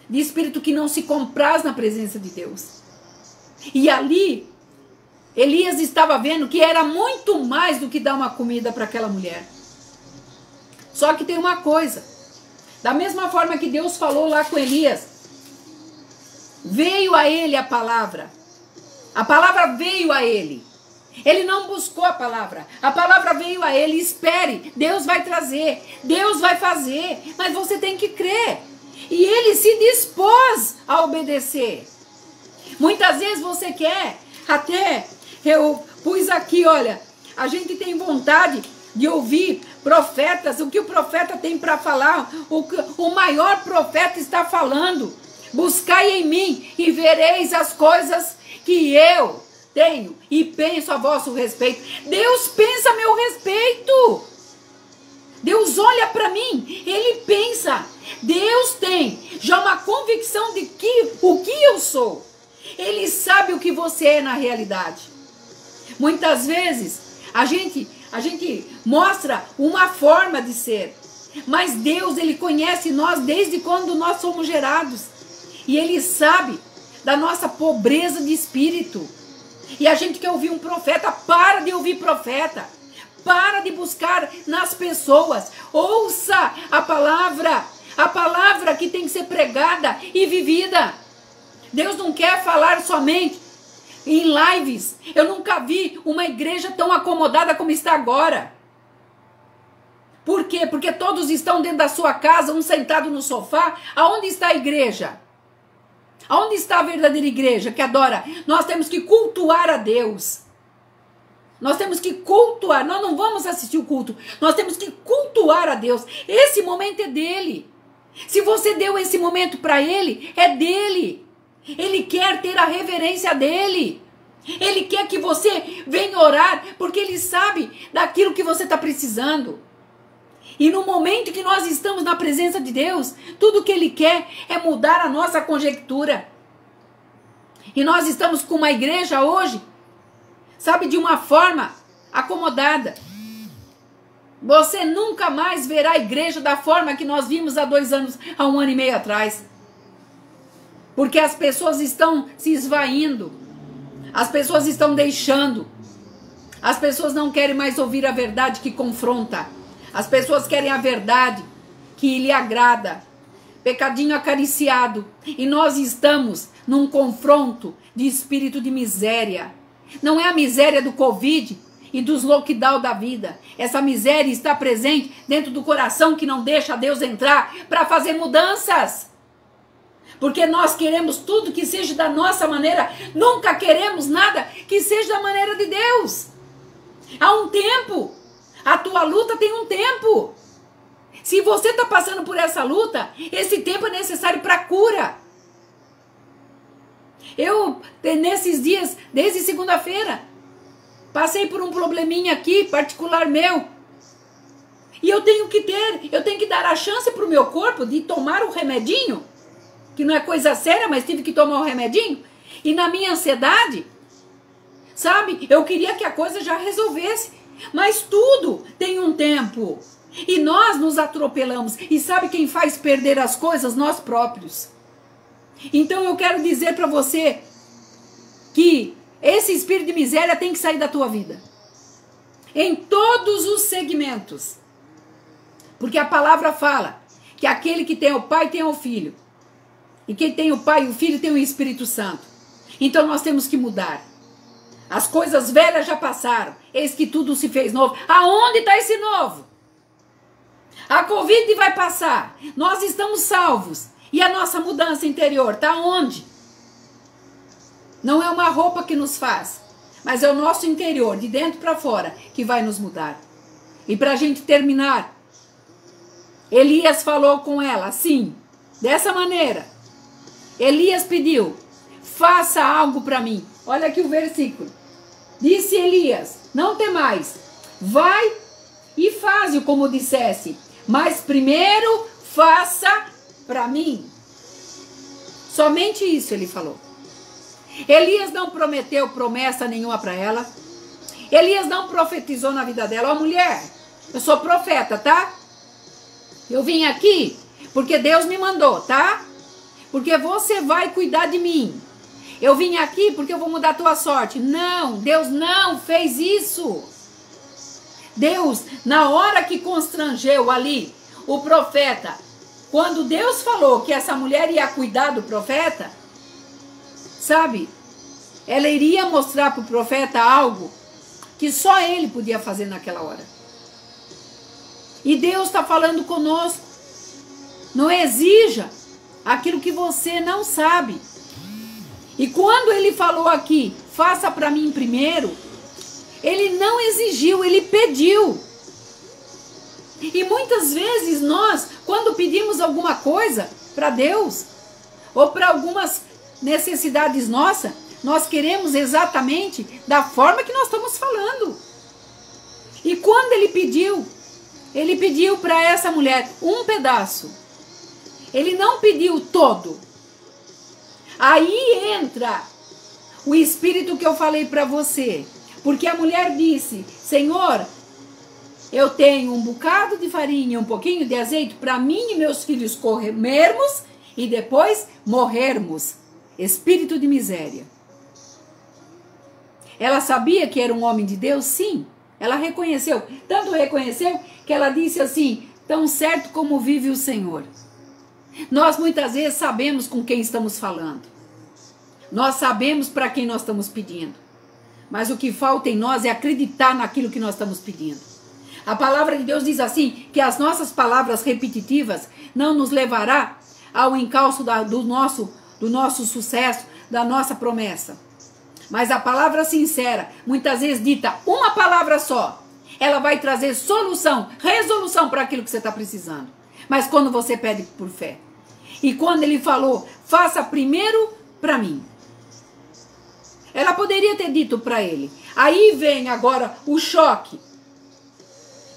De espírito que não se compraz na presença de Deus. E ali, Elias estava vendo que era muito mais do que dar uma comida para aquela mulher. Só que tem uma coisa. Da mesma forma que Deus falou lá com Elias, veio a ele a palavra. A palavra veio a ele. Ele não buscou a palavra veio a ele. Espere, Deus vai trazer, Deus vai fazer, mas você tem que crer. E ele se dispôs a obedecer. Muitas vezes você quer, até eu pus aqui, olha, a gente tem vontade de ouvir profetas, o que o profeta tem para falar, o maior profeta está falando. Buscai em mim e vereis as coisas que eu tenho e penso a vosso respeito. Deus pensa a meu respeito. Deus olha para mim, ele pensa. Deus tem já uma convicção de que o que eu sou. Ele sabe o que você é na realidade. Muitas vezes a gente mostra uma forma de ser, mas Deus, ele conhece nós desde quando nós somos gerados. E ele sabe da nossa pobreza de espírito. E a gente quer ouvir um profeta. Para de ouvir profeta. Para de buscar nas pessoas. Ouça a palavra que tem que ser pregada e vivida. Deus não quer falar somente em lives. Eu nunca vi uma igreja tão acomodada como está agora. Por quê? Porque todos estão dentro da sua casa, um sentado no sofá. Aonde está a igreja? Aonde está a verdadeira igreja que adora? Nós temos que cultuar a Deus. Nós temos que cultuar. Nós não vamos assistir o culto. Nós temos que cultuar a Deus. Esse momento é dele. Se você deu esse momento para ele, é dele. Ele quer ter a reverência dele. Ele quer que você venha orar, porque ele sabe daquilo que você está precisando. E no momento que nós estamos na presença de Deus, tudo que ele quer é mudar a nossa conjectura. E nós estamos com uma igreja hoje, sabe, de uma forma acomodada. Você nunca mais verá a igreja da forma que nós vimos há 2 anos, há 1 ano e meio atrás. Porque as pessoas estão se esvaindo. As pessoas estão deixando. As pessoas não querem mais ouvir a verdade que confronta. As pessoas querem a verdade que lhe agrada. Pecadinho acariciado. E nós estamos num confronto de espírito de miséria. Não é a miséria do Covid e dos lockdown da vida. Essa miséria está presente dentro do coração que não deixa Deus entrar para fazer mudanças. Porque nós queremos tudo que seja da nossa maneira. Nunca queremos nada que seja da maneira de Deus. Há um tempo. A tua luta tem um tempo. Se você está passando por essa luta, esse tempo é necessário para cura. Eu, nesses dias, desde segunda-feira, passei por um probleminha aqui, particular meu. E eu tenho que dar a chance para o meu corpo de tomar o remedinho, que não é coisa séria, mas tive que tomar o remedinho. E na minha ansiedade, sabe, eu queria que a coisa já resolvesse. Mas tudo tem um tempo. E nós nos atropelamos. E sabe quem faz perder as coisas? Nós próprios. Então eu quero dizer para você que esse espírito de miséria tem que sair da tua vida. Em todos os segmentos. Porque a palavra fala que aquele que tem o Pai tem o Filho. E quem tem o Pai e o Filho tem o Espírito Santo. Então nós temos que mudar. As coisas velhas já passaram. Eis que tudo se fez novo. Aonde está esse novo? A Covid vai passar. Nós estamos salvos. E a nossa mudança interior está onde? Não é uma roupa que nos faz. Mas é o nosso interior, de dentro para fora, que vai nos mudar. E para a gente terminar, Elias falou com ela assim, dessa maneira. Elias pediu, faça algo para mim. Olha aqui o versículo. Disse Elias, não temais, vai e faze como dissesse, mas primeiro faça para mim. Somente isso ele falou. Elias não prometeu promessa nenhuma para ela. Elias não profetizou na vida dela. Ó, mulher, eu sou profeta, tá? Eu vim aqui porque Deus me mandou, tá? Porque você vai cuidar de mim. Eu vim aqui porque eu vou mudar a tua sorte. Não, Deus não fez isso. Deus, na hora que constrangeu ali o profeta, quando Deus falou que essa mulher ia cuidar do profeta, sabe, ela iria mostrar para o profeta algo que só ele podia fazer naquela hora. E Deus está falando conosco. Não exija aquilo que você não sabe. E quando ele falou aqui, faça para mim primeiro, ele não exigiu, ele pediu. E muitas vezes nós, quando pedimos alguma coisa para Deus, ou para algumas necessidades nossas, nós queremos exatamente da forma que nós estamos falando. E quando ele pediu para essa mulher um pedaço. Ele não pediu todo. Aí entra o espírito que eu falei para você. Porque a mulher disse, Senhor, eu tenho um bocado de farinha, um pouquinho de azeite para mim e meus filhos comermos e depois morrermos. Espírito de miséria. Ela sabia que era um homem de Deus? Sim. Ela reconheceu. Tanto reconheceu que ela disse assim, tão certo como vive o Senhor. Nós muitas vezes sabemos com quem estamos falando. Nós sabemos para quem nós estamos pedindo. Mas o que falta em nós é acreditar naquilo que nós estamos pedindo. A palavra de Deus diz assim, que as nossas palavras repetitivas não nos levará ao encalço do nosso sucesso, da nossa promessa. Mas a palavra sincera, muitas vezes dita uma palavra só, ela vai trazer solução, resolução para aquilo que você está precisando. Mas quando você pede por fé. E quando ele falou, faça primeiro para mim. Ela poderia ter dito para ele. Aí vem agora o choque.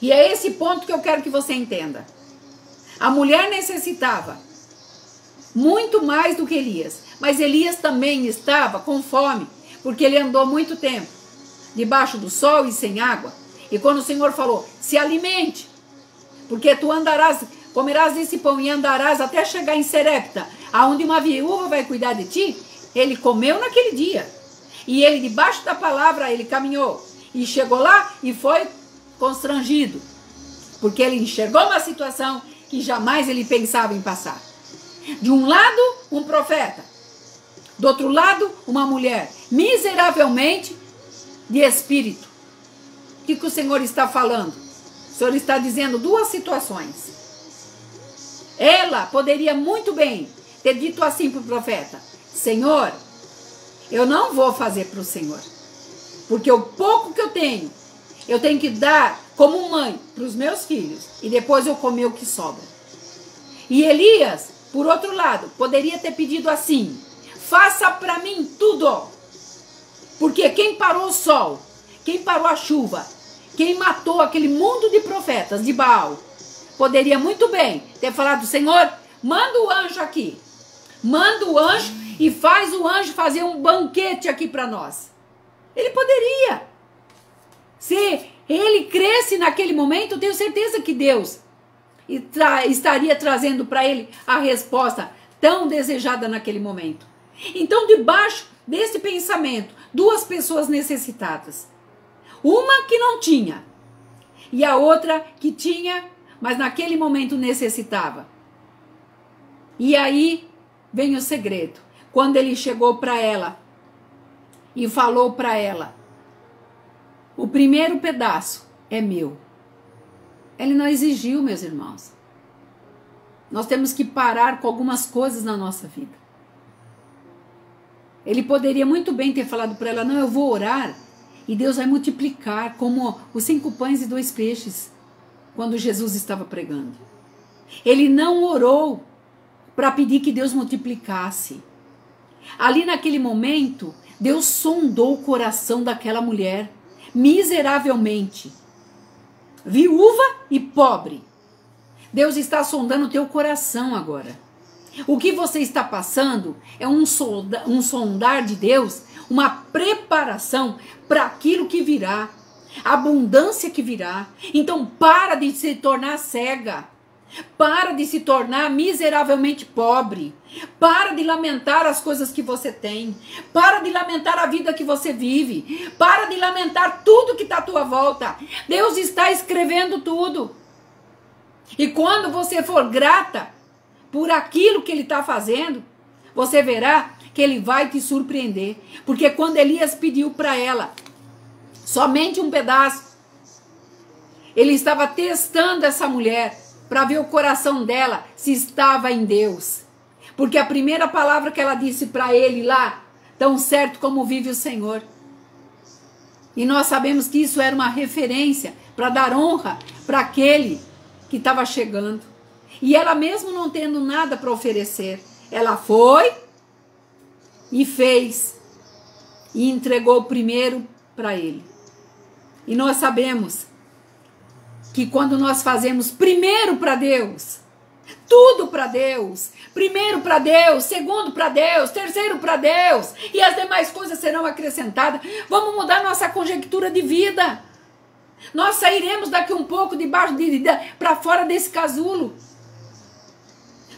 E é esse ponto que eu quero que você entenda. A mulher necessitava muito mais do que Elias. Mas Elias também estava com fome. Porque ele andou muito tempo debaixo do sol e sem água. E quando o Senhor falou, se alimente. Porque tu andarás, comerás desse pão e andarás até chegar em Serepta, aonde uma viúva vai cuidar de ti. Ele comeu naquele dia. E ele, debaixo da palavra, ele caminhou. E chegou lá e foi constrangido. Porque ele enxergou uma situação que jamais ele pensava em passar. De um lado, um profeta. Do outro lado, uma mulher miseravelmente de espírito. O que o Senhor está falando? O Senhor está dizendo duas situações. Ela poderia muito bem ter dito assim para o profeta, Senhor, eu não vou fazer para o Senhor. Porque o pouco que eu tenho que dar como mãe para os meus filhos. E depois eu comer o que sobra. E Elias, por outro lado, poderia ter pedido assim, faça para mim tudo. Porque quem parou o sol, quem parou a chuva, quem matou aquele mundo de profetas de Baal, poderia muito bem ter falado, Senhor, manda o anjo aqui. Manda o anjo e faz o anjo fazer um banquete aqui para nós. Ele poderia. Se ele cresce naquele momento, eu tenho certeza que Deus estaria trazendo para ele a resposta tão desejada naquele momento. Então, debaixo desse pensamento, duas pessoas necessitadas. Uma que não tinha e a outra que tinha, mas naquele momento necessitava. E aí vem o segredo. Quando ele chegou para ela e falou para ela, o primeiro pedaço é meu. Ele não exigiu, meus irmãos. Nós temos que parar com algumas coisas na nossa vida. Ele poderia muito bem ter falado para ela, não, eu vou orar e Deus vai multiplicar como os 5 pães e 2 peixes, quando Jesus estava pregando. Ele não orou para pedir que Deus multiplicasse. Ali naquele momento, Deus sondou o coração daquela mulher, miseravelmente, viúva e pobre. Deus está sondando o teu coração agora. O que você está passando é um sondar de Deus, uma preparação para aquilo que virá, a abundância que virá. Então para de se tornar cega, para de se tornar miseravelmente pobre, para de lamentar as coisas que você tem, para de lamentar a vida que você vive, para de lamentar tudo que está à tua volta. Deus está escrevendo tudo. E quando você for grata por aquilo que ele está fazendo, você verá que ele vai te surpreender. Porque quando Elias pediu para ela somente um pedaço, ele estava testando essa mulher para ver o coração dela se estava em Deus. Porque a primeira palavra que ela disse para ele lá, tão certo como vive o Senhor. E nós sabemos que isso era uma referência para dar honra para aquele que estava chegando. E ela mesmo não tendo nada para oferecer, ela foi e fez e entregou primeiro para ele. E nós sabemos que quando nós fazemos primeiro para Deus, tudo para Deus, primeiro para Deus, segundo para Deus, terceiro para Deus, e as demais coisas serão acrescentadas, vamos mudar nossa conjectura de vida. Nós sairemos daqui um pouco debaixo para fora desse casulo.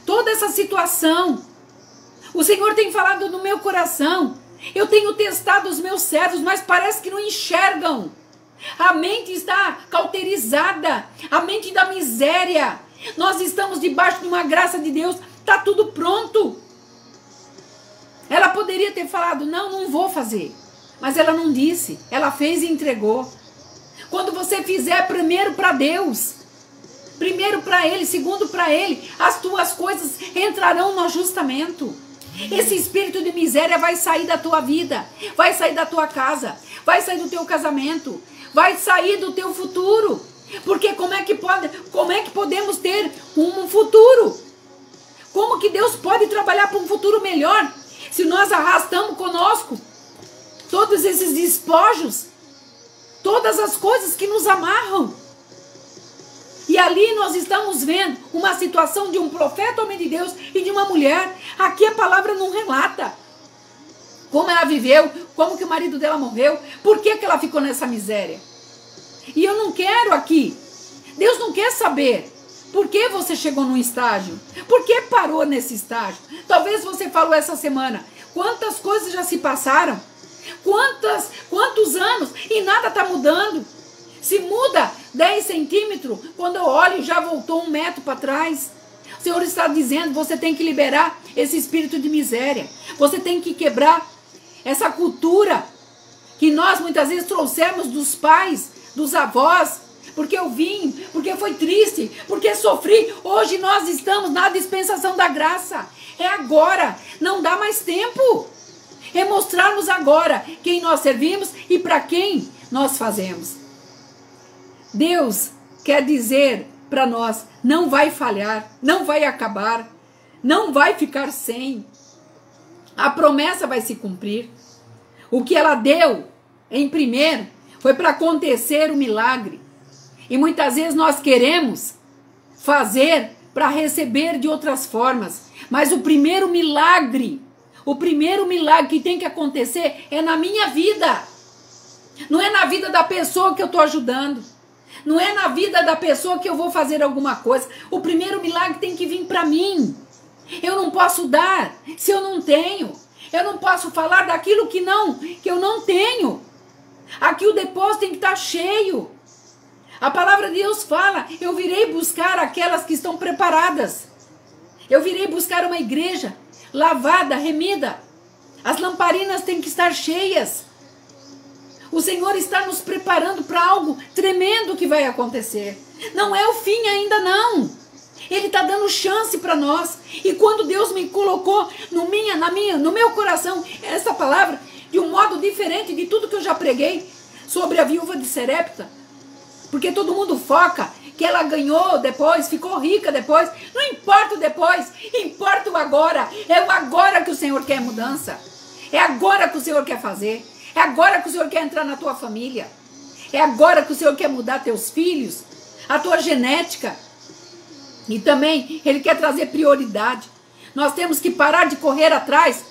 Toda essa situação, o Senhor tem falado no meu coração. Eu tenho testado os meus servos, mas parece que não enxergam. A mente está cauterizada, a mente da miséria. Nós estamos debaixo de uma graça de Deus, está tudo pronto. Ela poderia ter falado, não vou fazer. Mas ela não disse, ela fez e entregou. Quando você fizer primeiro para Deus, primeiro para Ele, segundo para Ele, as tuas coisas entrarão no ajustamento. Esse espírito de miséria vai sair da tua vida, vai sair da tua casa, vai sair do teu casamento, vai sair do teu futuro. Porque como é que podemos ter um futuro? Como que Deus pode trabalhar para um futuro melhor se nós arrastamos conosco todos esses despojos, todas as coisas que nos amarram? E ali nós estamos vendo uma situação de um profeta, homem de Deus, e de uma mulher. Aqui a palavra não relata como ela viveu, como que o marido dela morreu, por que ela ficou nessa miséria. E eu não quero aqui, Deus não quer saber por que você chegou num estágio, por que parou nesse estágio. Talvez você falou essa semana, quantas coisas já se passaram, quantos anos e nada está mudando. Se muda 10 centímetros, quando eu olho já voltou 1 metro para trás. O Senhor está dizendo, você tem que liberar esse espírito de miséria. Você tem que quebrar essa cultura que nós muitas vezes trouxemos dos pais, dos avós, porque eu vim, porque foi triste, porque sofri. Hoje nós estamos na dispensação da graça. É agora, não dá mais tempo. É mostrarmos agora quem nós servimos e para quem nós fazemos. Deus quer dizer para nós, não vai falhar, não vai acabar, não vai ficar sem. A promessa vai se cumprir. O que ela deu em primeiro foi para acontecer o milagre. E muitas vezes nós queremos fazer para receber de outras formas. Mas o primeiro milagre que tem que acontecer é na minha vida. Não é na vida da pessoa que eu estou ajudando. Não é na vida da pessoa que eu vou fazer alguma coisa. O primeiro milagre tem que vir para mim. Eu não posso dar se eu não tenho. Eu não posso falar daquilo que eu não tenho. Aqui o depósito tem que estar cheio. A palavra de Deus fala, eu virei buscar aquelas que estão preparadas. Eu virei buscar uma igreja lavada, remida. As lamparinas têm que estar cheias. O Senhor está nos preparando para algo tremendo que vai acontecer. Não é o fim ainda não. Ele está dando chance para nós. E quando Deus me colocou no meu coração essa palavra, de um modo diferente de tudo que eu já preguei sobre a viúva de Sarepta, porque todo mundo foca que ela ganhou depois, ficou rica depois. Não importa o depois, importa o agora. É o agora que o Senhor quer mudança. É agora que o Senhor quer fazer. É agora que o Senhor quer entrar na tua família. É agora que o Senhor quer mudar teus filhos, a tua genética. E também Ele quer trazer prioridade. Nós temos que parar de correr atrás.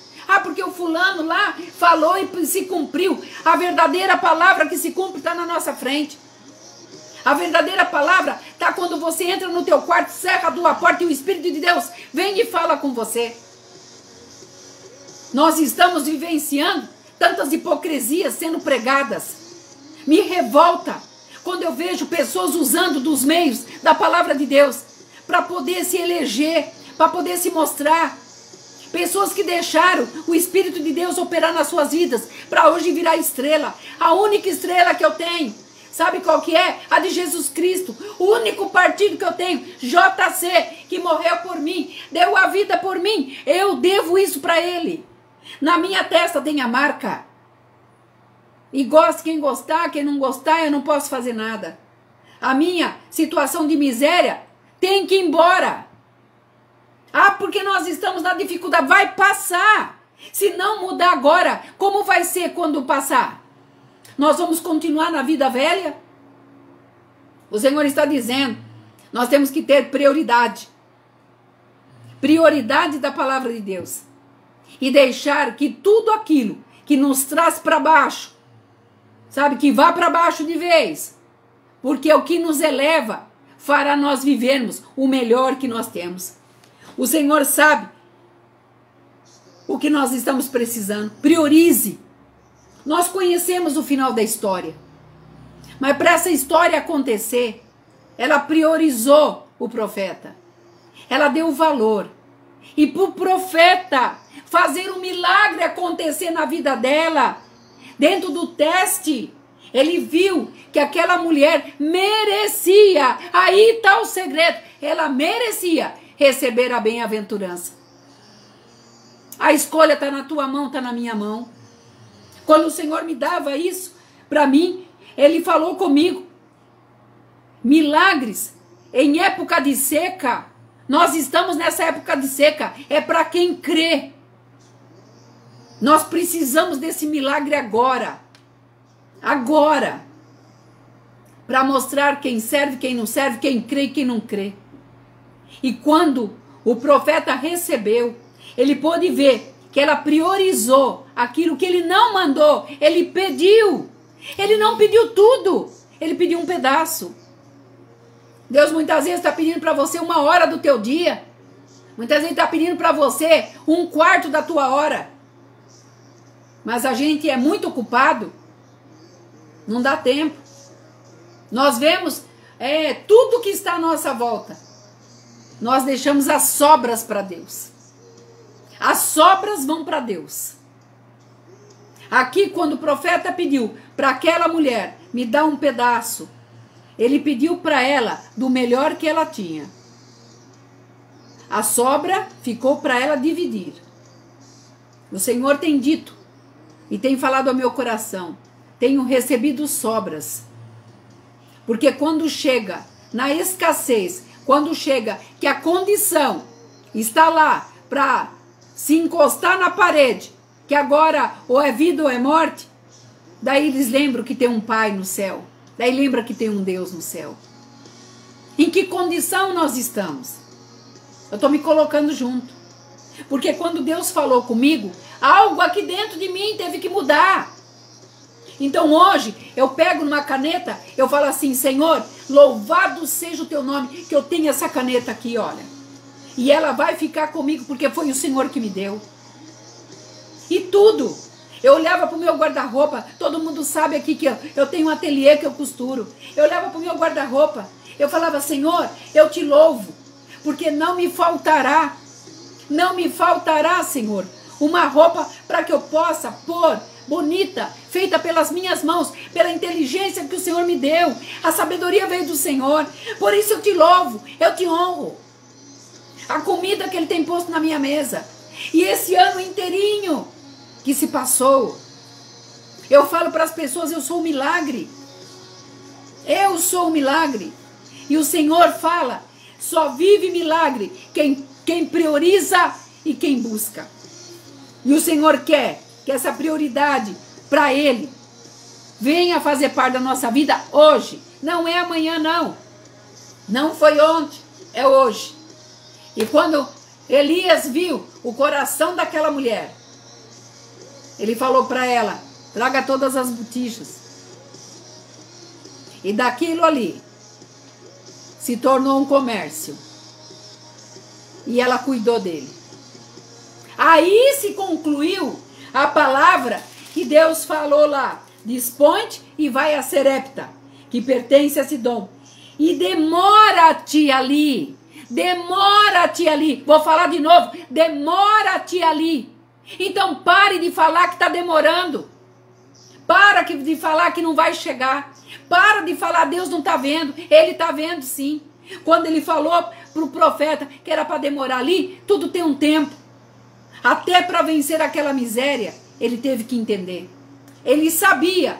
Porque o fulano lá falou e se cumpriu. A verdadeira palavra que se cumpre está na nossa frente. A verdadeira palavra está quando você entra no teu quarto, cerra a tua porta e o Espírito de Deus vem e fala com você. Nós estamos vivenciando tantas hipocrisias sendo pregadas. Me revolta quando eu vejo pessoas usando dos meios da palavra de Deus para poder se eleger, para poder se mostrar. Pessoas que deixaram o Espírito de Deus operar nas suas vidas para hoje virar estrela. A única estrela que eu tenho Sabe qual que é? A de Jesus Cristo. O único partido que eu tenho, JC, que morreu por mim, deu a vida por mim. Eu devo isso para ele. Na minha testa tem a marca. E goste quem gostar, quem não gostar, eu não posso fazer nada. A minha situação de miséria tem que ir embora. Ah, porque nós estamos na dificuldade. Vai passar. Se não mudar agora, como vai ser quando passar? Nós vamos continuar na vida velha? O Senhor está dizendo, nós temos que ter prioridade. Prioridade da palavra de Deus. E deixar que tudo aquilo que nos traz para baixo, sabe, que vá para baixo de vez. Porque o que nos eleva fará nós vivermos o melhor que nós temos. O Senhor sabe o que nós estamos precisando. Priorize. Nós conhecemos o final da história. Mas para essa história acontecer, ela priorizou o profeta. Ela deu valor. E para o profeta fazer um milagre acontecer na vida dela, dentro do teste, ele viu que aquela mulher merecia. Aí está o segredo. Ela merecia receber a bem-aventurança. A escolha está na tua mão, está na minha mão. Quando o Senhor me dava isso para mim, Ele falou comigo. Milagres em época de seca. Nós estamos nessa época de seca. É para quem crê. Nós precisamos desse milagre agora. Agora. Para mostrar quem serve, quem não serve, quem crê e quem não crê. E quando o profeta recebeu, ele pôde ver que ela priorizou aquilo que ele não mandou. Ele pediu. Ele não pediu tudo. Ele pediu um pedaço. Deus muitas vezes está pedindo para você 1 hora do teu dia. Muitas vezes está pedindo para você 1/4 da tua hora. Mas a gente é muito ocupado. Não dá tempo. Nós vemos tudo que está à nossa volta. Nós deixamos as sobras para Deus. As sobras vão para Deus. Aqui, quando o profeta pediu para aquela mulher me dar um pedaço, ele pediu para ela do melhor que ela tinha. A sobra ficou para ela dividir. O Senhor tem dito e tem falado ao meu coração: tenho recebido sobras. Porque quando chega na escassez, quando chega que a condição está lá para se encostar na parede, que agora ou é vida ou é morte, daí eles lembram que tem um Pai no céu. Daí lembra que tem um Deus no céu. Em que condição nós estamos? Eu estou me colocando junto. Porque quando Deus falou comigo, algo aqui dentro de mim teve que mudar. Então hoje, eu pego numa caneta, eu falo assim: Senhor, louvado seja o teu nome, que eu tenho essa caneta aqui, olha. E ela vai ficar comigo, porque foi o Senhor que me deu. E tudo. Eu olhava para o meu guarda-roupa, todo mundo sabe aqui que eu tenho um ateliê que eu costuro. Eu olhava para o meu guarda-roupa, eu falava: Senhor, eu te louvo, porque não me faltará, Senhor, uma roupa para que eu possa pôr bonita, feita pelas minhas mãos, pela inteligência que o Senhor me deu. A sabedoria veio do Senhor. Por isso eu te louvo, eu te honro. A comida que Ele tem posto na minha mesa. E esse ano inteirinho que se passou, eu falo para as pessoas: eu sou um milagre. Eu sou um milagre. E o Senhor fala: só vive milagre quem prioriza e quem busca. E o Senhor quer que essa prioridade para Ele venha fazer parte da nossa vida hoje. Não é amanhã, não. Não foi ontem, é hoje. E quando Elias viu o coração daquela mulher, ele falou para ela: traga todas as botijas. E daquilo ali se tornou um comércio. E ela cuidou dele. Aí se concluiu a palavra que Deus falou lá: dispõe-te e vai a Serepta, que pertence a Sidom. E demora-te ali. Demora-te ali. Vou falar de novo. Demora-te ali. Então pare de falar que está demorando. Para de falar que não vai chegar. Para de falar, Deus não está vendo. Ele está vendo sim. Quando ele falou para o profeta que era para demorar ali, tudo tem um tempo. Até para vencer aquela miséria, ele teve que entender. Ele sabia,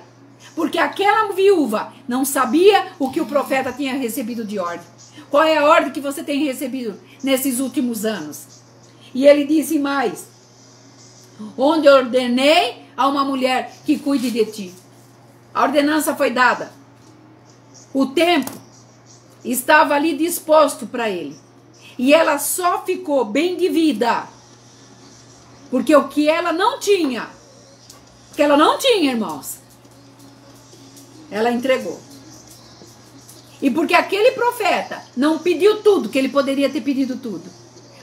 porque aquela viúva não sabia o que o profeta tinha recebido de ordem. Qual é a ordem que você tem recebido nesses últimos anos? E ele disse mais: onde ordenei a uma mulher que cuide de ti. A ordenança foi dada. O tempo estava ali disposto para ele. E ela só ficou bem de vida. Porque o que ela não tinha, irmãos, ela entregou. E porque aquele profeta não pediu tudo, que ele poderia ter pedido tudo,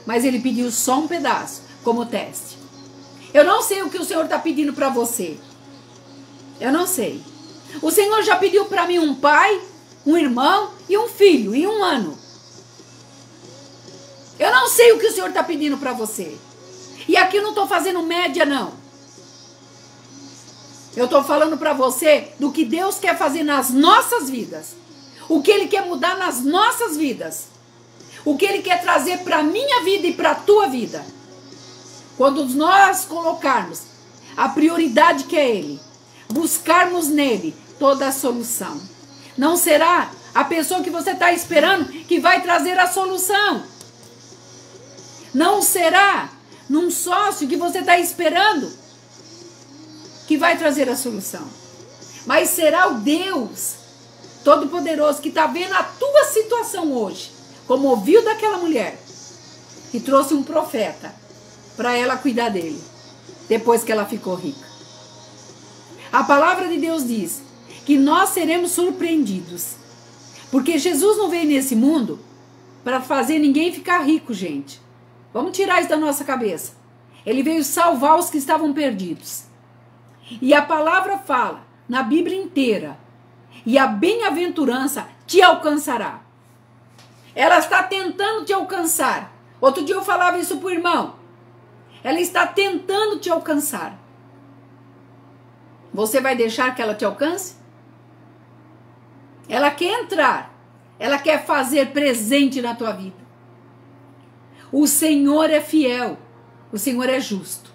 mas ele pediu só um pedaço, como teste. Eu não sei o que o Senhor está pedindo para você. Eu não sei. O Senhor já pediu para mim um pai, um irmão e um filho em um ano. Eu não sei o que o Senhor está pedindo para você. E aqui eu não estou fazendo média, não. Eu estou falando para você do que Deus quer fazer nas nossas vidas. O que Ele quer mudar nas nossas vidas. O que Ele quer trazer para a minha vida e para a tua vida. Quando nós colocarmos a prioridade que é Ele, buscarmos nele toda a solução. Não será a pessoa que você está esperando que vai trazer a solução. Não será num sócio que você está esperando que vai trazer a solução. Mas será o Deus Todo-Poderoso que está vendo a tua situação hoje, como ouviu daquela mulher, que trouxe um profeta para ela cuidar dele, depois que ela ficou rica. A palavra de Deus diz que nós seremos surpreendidos. Porque Jesus não veio nesse mundo para fazer ninguém ficar rico, gente. Vamos tirar isso da nossa cabeça. Ele veio salvar os que estavam perdidos. E a palavra fala, na Bíblia inteira, e a bem-aventurança te alcançará. Ela está tentando te alcançar. Outro dia eu falava isso para o irmão. Ela está tentando te alcançar. Você vai deixar que ela te alcance? Ela quer entrar. Ela quer fazer presente na tua vida. O Senhor é fiel. O Senhor é justo.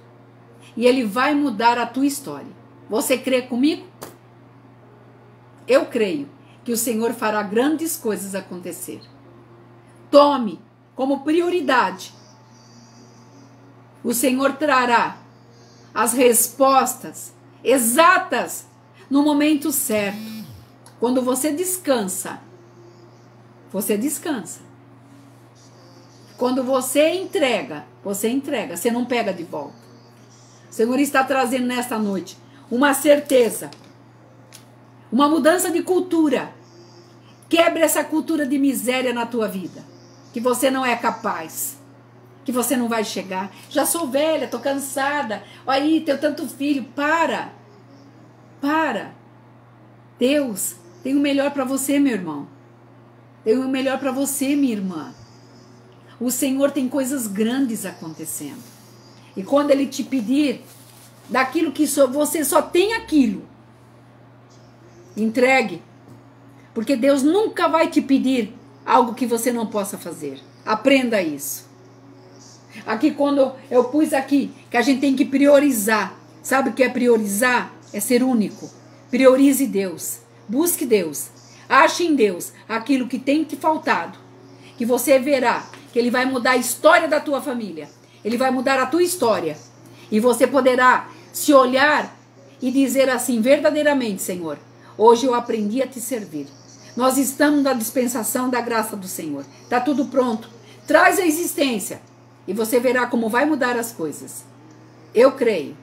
E Ele vai mudar a tua história. Você crê comigo? Eu creio que o Senhor fará grandes coisas acontecer. Tome como prioridade. O Senhor trará as respostas exatas no momento certo. Quando você descansa, você descansa. Quando você entrega, você não pega de volta. O Senhor está trazendo nesta noite uma certeza, uma mudança de cultura. Quebra essa cultura de miséria na tua vida, que você não é capaz, que você não vai chegar. Já sou velha, tô cansada. Olha aí, tenho tanto filho. Para. Deus tem o melhor para você, meu irmão. Tem o melhor para você, minha irmã. O Senhor tem coisas grandes acontecendo. E quando Ele te pedir daquilo que você só tem aquilo, entregue. Porque Deus nunca vai te pedir algo que você não possa fazer. Aprenda isso. Aqui quando eu pus aqui que a gente tem que priorizar. Sabe o que é priorizar? É ser único. Priorize Deus. Busque Deus. Ache em Deus aquilo que tem te faltado. Que você verá que Ele vai mudar a história da tua família. Ele vai mudar a tua história. E você poderá se olhar e dizer assim, verdadeiramente, Senhor, hoje eu aprendi a te servir. Nós estamos na dispensação da graça do Senhor. Está tudo pronto. Traz a existência. E você verá como vai mudar as coisas. Eu creio.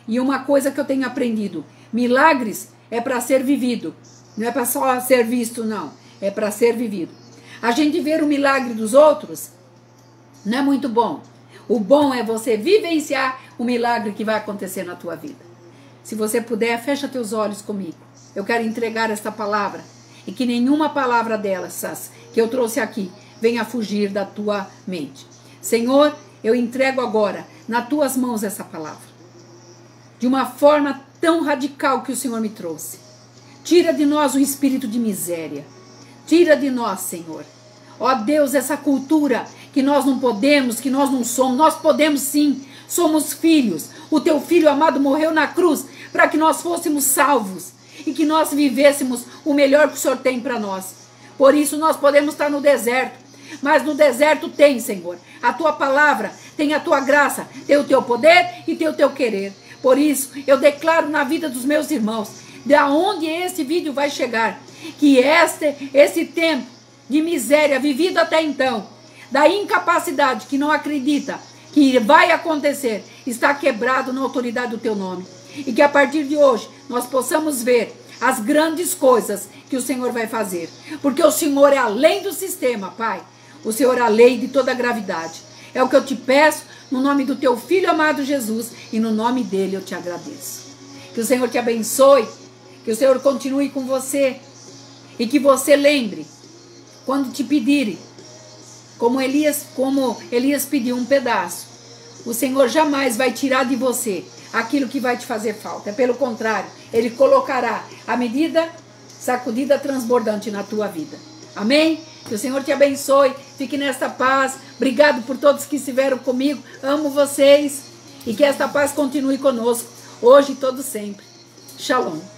E uma coisa que eu tenho aprendido. Milagres é para ser vivido. Não é para só ser visto, não. É para ser vivido. A gente ver o milagre dos outros não é muito bom. O bom é você vivenciar o milagre que vai acontecer na tua vida. Se você puder, fecha teus olhos comigo. Eu quero entregar esta palavra. E que nenhuma palavra delas que eu trouxe aqui venha fugir da tua mente. Senhor, eu entrego agora nas tuas mãos essa palavra. De uma forma tão radical que o Senhor me trouxe. Tira de nós o espírito de miséria. Tira de nós, Senhor. Ó Deus, essa cultura que nós não podemos, que nós não somos. Nós podemos sim, somos filhos. O teu Filho amado morreu na cruz para que nós fôssemos salvos e que nós vivêssemos o melhor que o Senhor tem para nós. Por isso nós podemos estar no deserto, mas no deserto tem, Senhor, a tua palavra, tem a tua graça, tem o teu poder e tem o teu querer. Por isso eu declaro na vida dos meus irmãos, de onde esse vídeo vai chegar, que esse tempo de miséria vivido até então, da incapacidade que não acredita que vai acontecer, está quebrado na autoridade do teu nome. E que a partir de hoje nós possamos ver as grandes coisas que o Senhor vai fazer. Porque o Senhor é além do sistema, Pai. O Senhor é além de toda a gravidade. É o que eu te peço no nome do teu Filho amado Jesus e no nome dele eu te agradeço. Que o Senhor te abençoe, que o Senhor continue com você e que você lembre, quando te pedirem, como Elias pediu um pedaço, o Senhor jamais vai tirar de você aquilo que vai te fazer falta. Pelo contrário, Ele colocará a medida sacudida transbordante na tua vida. Amém? Que o Senhor te abençoe, fique nesta paz. Obrigado por todos que estiveram comigo, amo vocês e que esta paz continue conosco, hoje e todo sempre. Shalom.